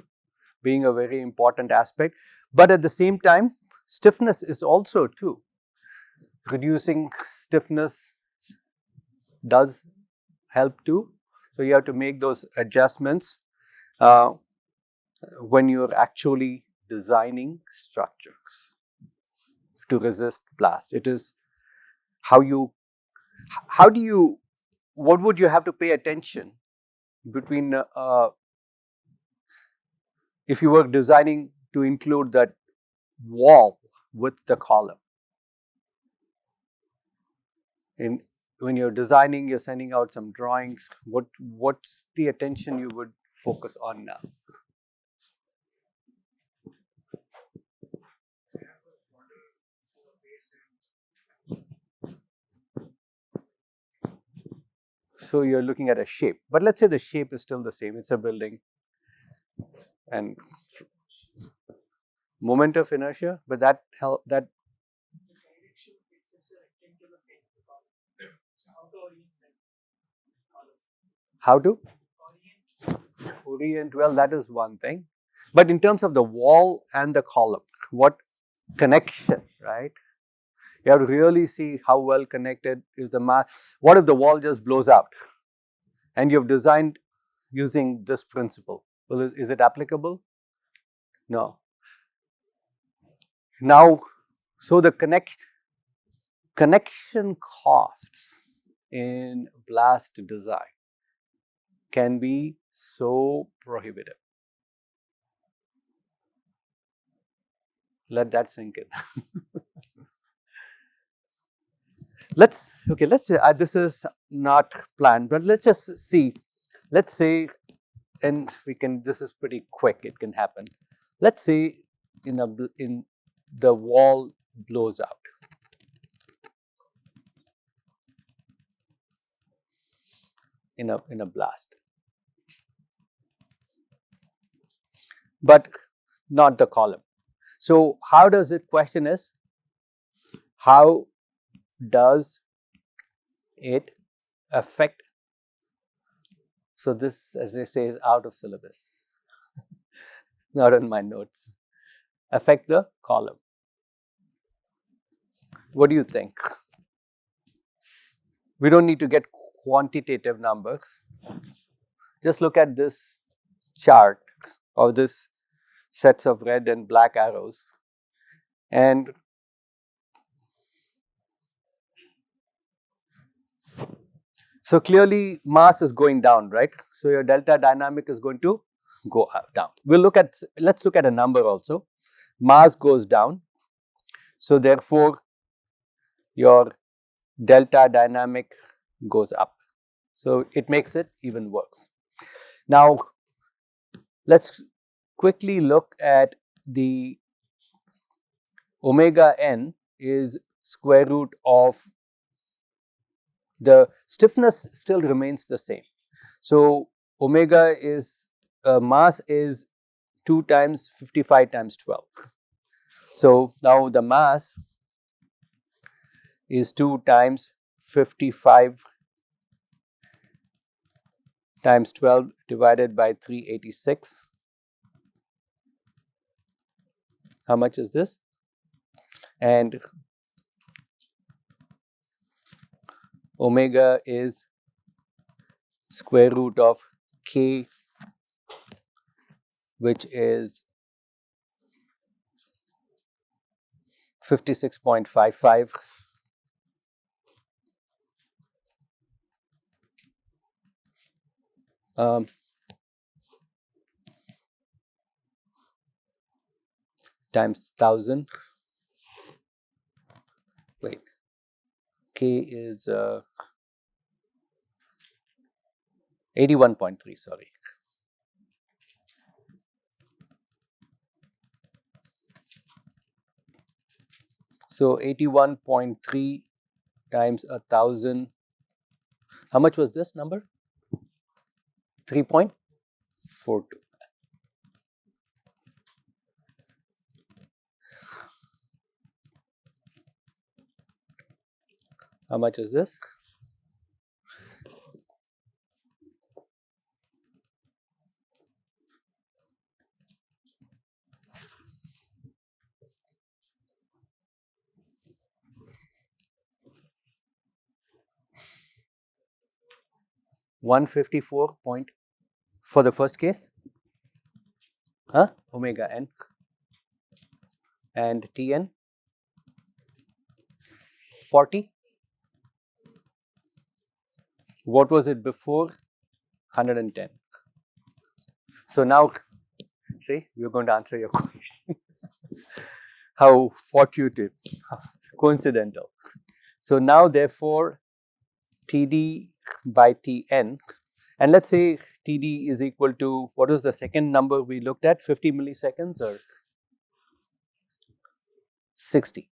being a very important aspect. But at the same time, stiffness is also too. Reducing stiffness does help too. So, you have to make those adjustments when you're actually designing structures to resist blast. It is how do you, what would you have to pay attention between, if you were designing to include that wall with the column? When you're designing, you're sending out some drawings, what's the attention you would focus on now? So, you're looking at a shape, but let's say the shape is still the same, it's a building and moment of inertia, but that how to orient, well, that is one thing, but in terms of the wall and the column, what connection, right? You have to really see how well connected is the mass. What if the wall just blows out and you've designed using this principle? Well, is it applicable? No. Now, so the connection costs in blast design can be so prohibitive. Let that sink in. Let's say this is not planned, but let's just see. Let's say, and this is pretty quick, it can happen. Let's say in the wall blows out. In a blast, but not the column. So how does it question is, how does it affect? So this, as they say, is out of syllabus, not in my notes. Affect the column. What do you think? We don't need to get quantitative numbers. Just look at this chart of this sets of red and black arrows, and so clearly mass is going down, right? So your delta dynamic is going to go down. Let's look at a number also. Mass goes down, so therefore your delta dynamic goes up. So it makes it even worse. Now let's quickly look at the omega n is square root of the stiffness still remains the same. So omega is mass is 2 times 55 times 12. So now the mass is 2 times 55 times 12 divided by 386. How much is this? And omega is square root of k, which is 56.55. Times 1000. Wait, k is 81.3, sorry. So 81.3 times 1000. How much was this number? 3.42. How much is this? $154 point for the first case, omega n, and Tn 40. What was it before? 110. So now, see, we're going to answer your question. How fortuitous, coincidental. So now, therefore, Td by Tn, and let's say Td is equal to, what was the second number we looked at? 50 milliseconds or 60?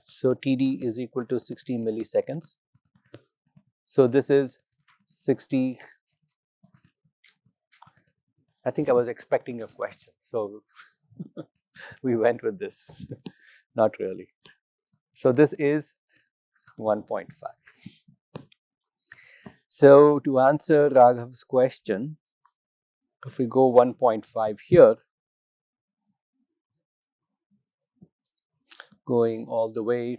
So Td is equal to 60 milliseconds. So this is 60. I think I was expecting a question, so we went with this. Not really. So this is 1.5. So to answer Raghav's question, if we go 1.5 here, going all the way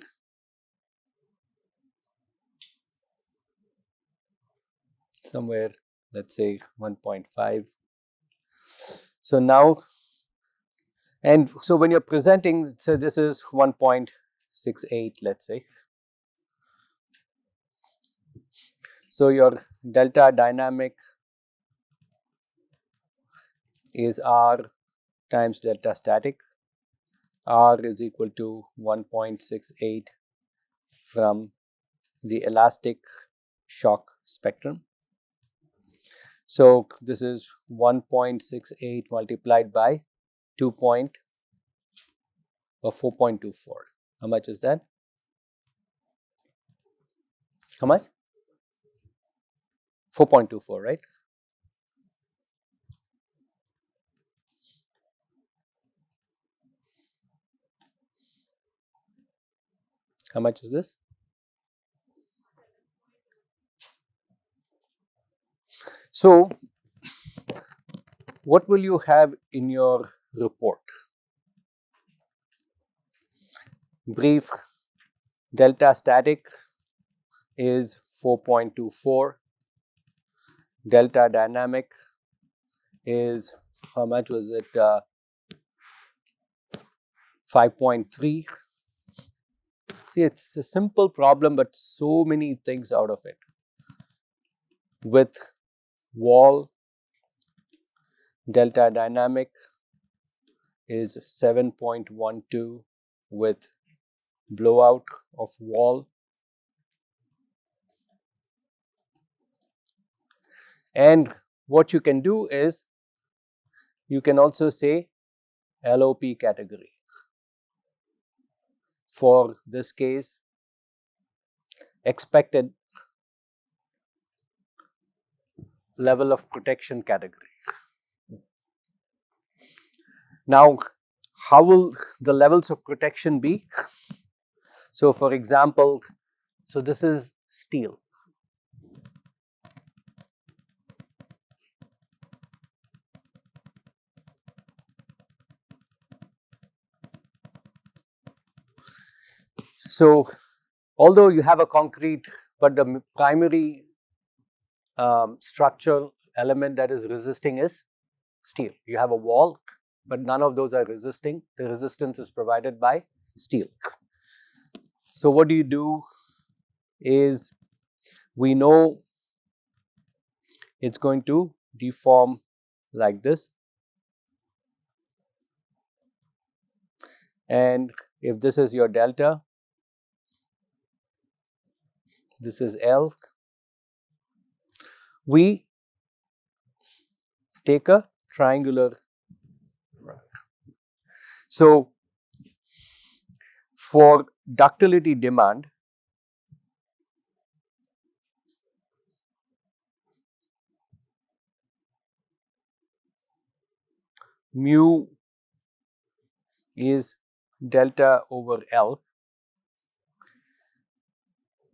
somewhere, let's say 1.5. So now And so when you're presenting, so this is 1.68, let's say. So your delta dynamic is R times delta static. R is equal to 1.68 from the elastic shock spectrum. So this is 1.68 multiplied by 4.24. How much is that? How much? 4.24, right? How much is this? So what will you have in your report? Brief delta static is 4.24. Delta dynamic is, how much was it? 5.3. See, it's a simple problem, but so many things out of it. With wall, delta dynamic is 7.12 with blowout of wall. And what you can do is, you can also say LOP category. For this case, expected level of protection category. Now, how will the levels of protection be? So, for example, so this is steel. So, although you have a concrete, but the primary structural element that is resisting is steel. You have a wall, but none of those are resisting. The resistance is provided by steel. So what do you do is, we know it's going to deform like this. And if this is your delta, this is L, we take a triangular. So for ductility demand, mu is delta over L.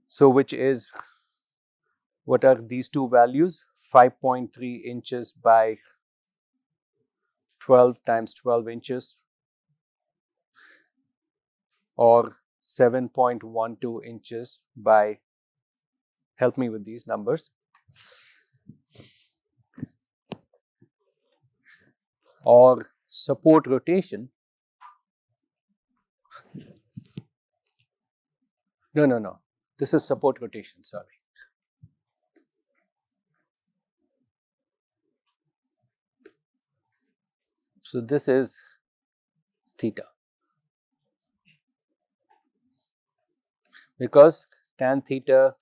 So which is, what are these two values? 5.3 inches by 12 times 12 inches, or 7.12 inches by, help me with these numbers, or support rotation. No. This is support rotation, sorry. So this is theta, because tan theta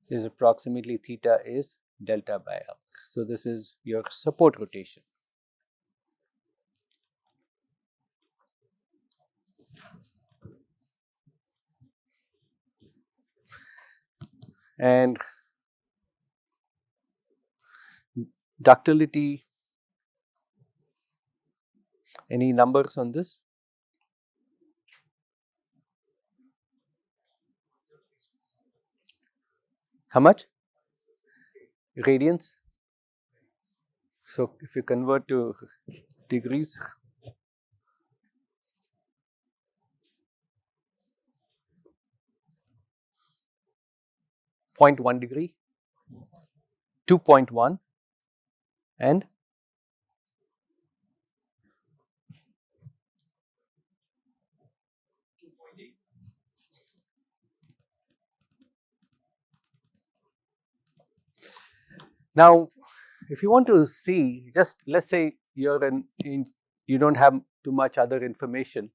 is approximately, theta is delta by L. So this is your support rotation. And ductility, any numbers on this? How much? Radians. So if you convert to degrees, 0.1 degree, 2.1, and Now, if you want to see, just let's say you don't have too much other information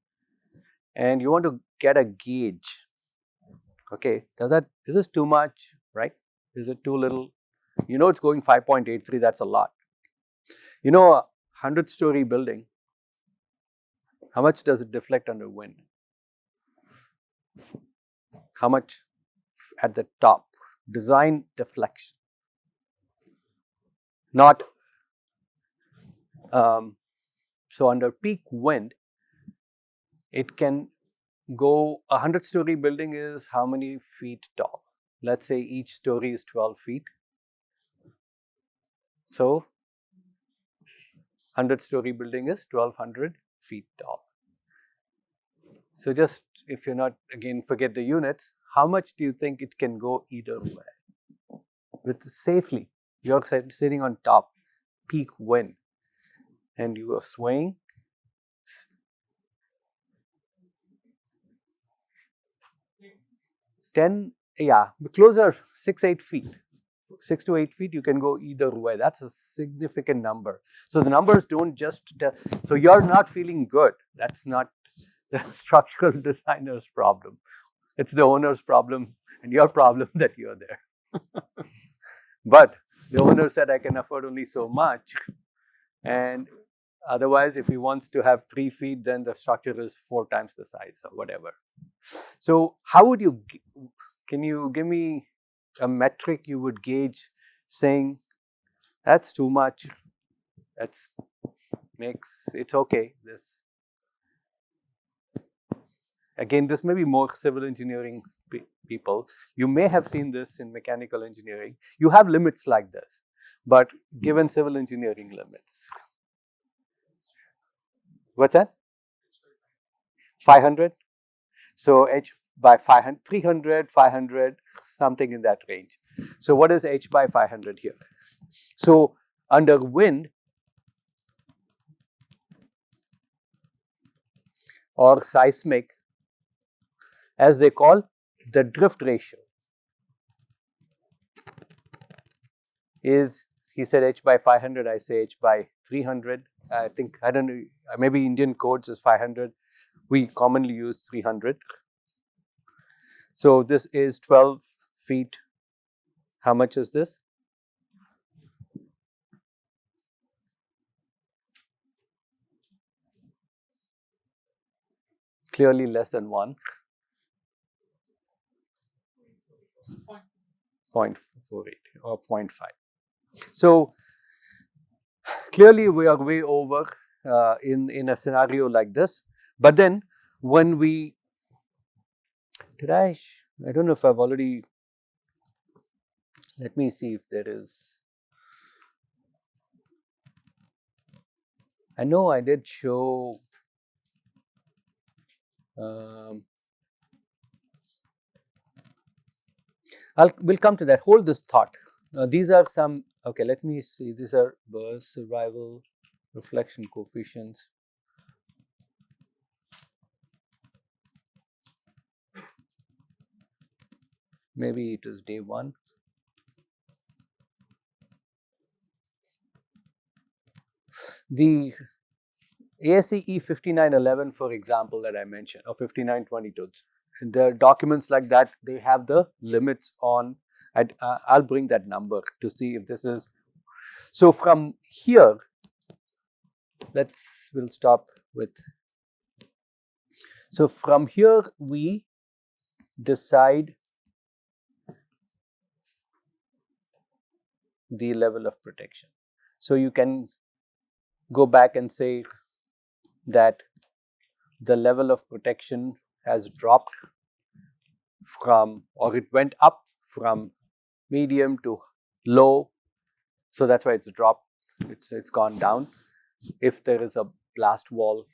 and you want to get a gauge. Okay, is this too much, right? Is it too little? You know it's going 5.83, that's a lot. You know, a 100-story building, how much does it deflect under wind? How much at the top? Design deflection. Not, so under peak wind, it can go, a 100-story building is how many feet tall? Let's say each story is 12 feet. So, 100-story building is 1200 feet tall. So, just if you're not, again, forget the units, how much do you think it can go either way? With safely, you're sitting on top, peak wind, and you are swaying. 10, yeah, closer 6-8 feet. 6 to 8 feet, you can go either way. That's a significant number. So the numbers don't just, so you're not feeling good. That's not the structural designer's problem. It's the owner's problem and your problem that you're there. But the owner said, I can afford only so much. And otherwise, if he wants to have 3 feet, then the structure is 4 times the size or whatever. So how would you, can you give me a metric you would gauge saying, that's too much, it's okay, this. Again, this may be more civil engineering people. You may have seen this in mechanical engineering. You have limits like this, but given civil engineering limits. What's that? 500? So H by 500, 300, 500, something in that range. So what is H by 500 here? So under wind or seismic, as they call the drift ratio is, he said H by 500, I say H by 300. I think, I don't know, maybe Indian codes is 500. We commonly use 300. So this is 12 feet. How much is this? Clearly less than 1. 0.48 or 0.5. So clearly we are way over in a scenario like this. But then when we, I don't know if I've already, let me see if there is. I know I did show we'll come to that. Hold this thought. These are some, okay, let me see. These are burst, survival, reflection coefficients. Maybe it is day 1. The ASCE 5911, for example, that I mentioned, or 5922, the documents like that, they have the limits on. I'll bring that number to see if this is. So from here, we'll stop with. So from here, we decide the level of protection. So you can go back and say that the level of protection has dropped from, or it went up from medium to low. So that's why it's dropped. It's gone down if there is a blast wall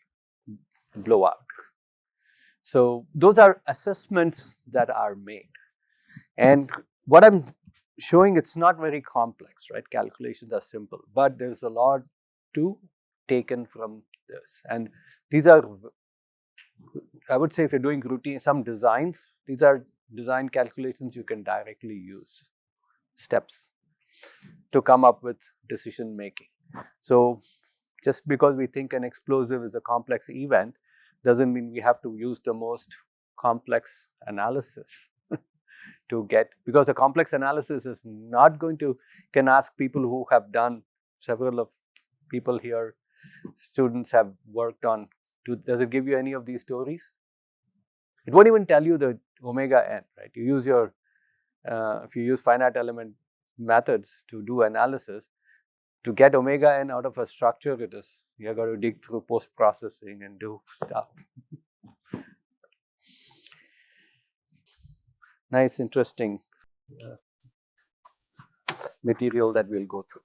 blowout. So those are assessments that are made. And what I'm showing, it's not very complex, right? Calculations are simple, but there's a lot to taken from this. And these are, I would say, if you're doing routine, some designs, these are design calculations you can directly use, steps. to come up with decision making. So just because we think an explosive is a complex event doesn't mean we have to use the most complex analysis to get, because the complex analysis is not going to, can ask people who have done, several of people here, students have worked on, does it give you any of these stories? It won't even tell you the omega n, right? You use your, if you use finite element methods to do analysis, to get omega n out of a structure, it is, you have got to dig through post-processing and do stuff. Nice, interesting material that we'll go through.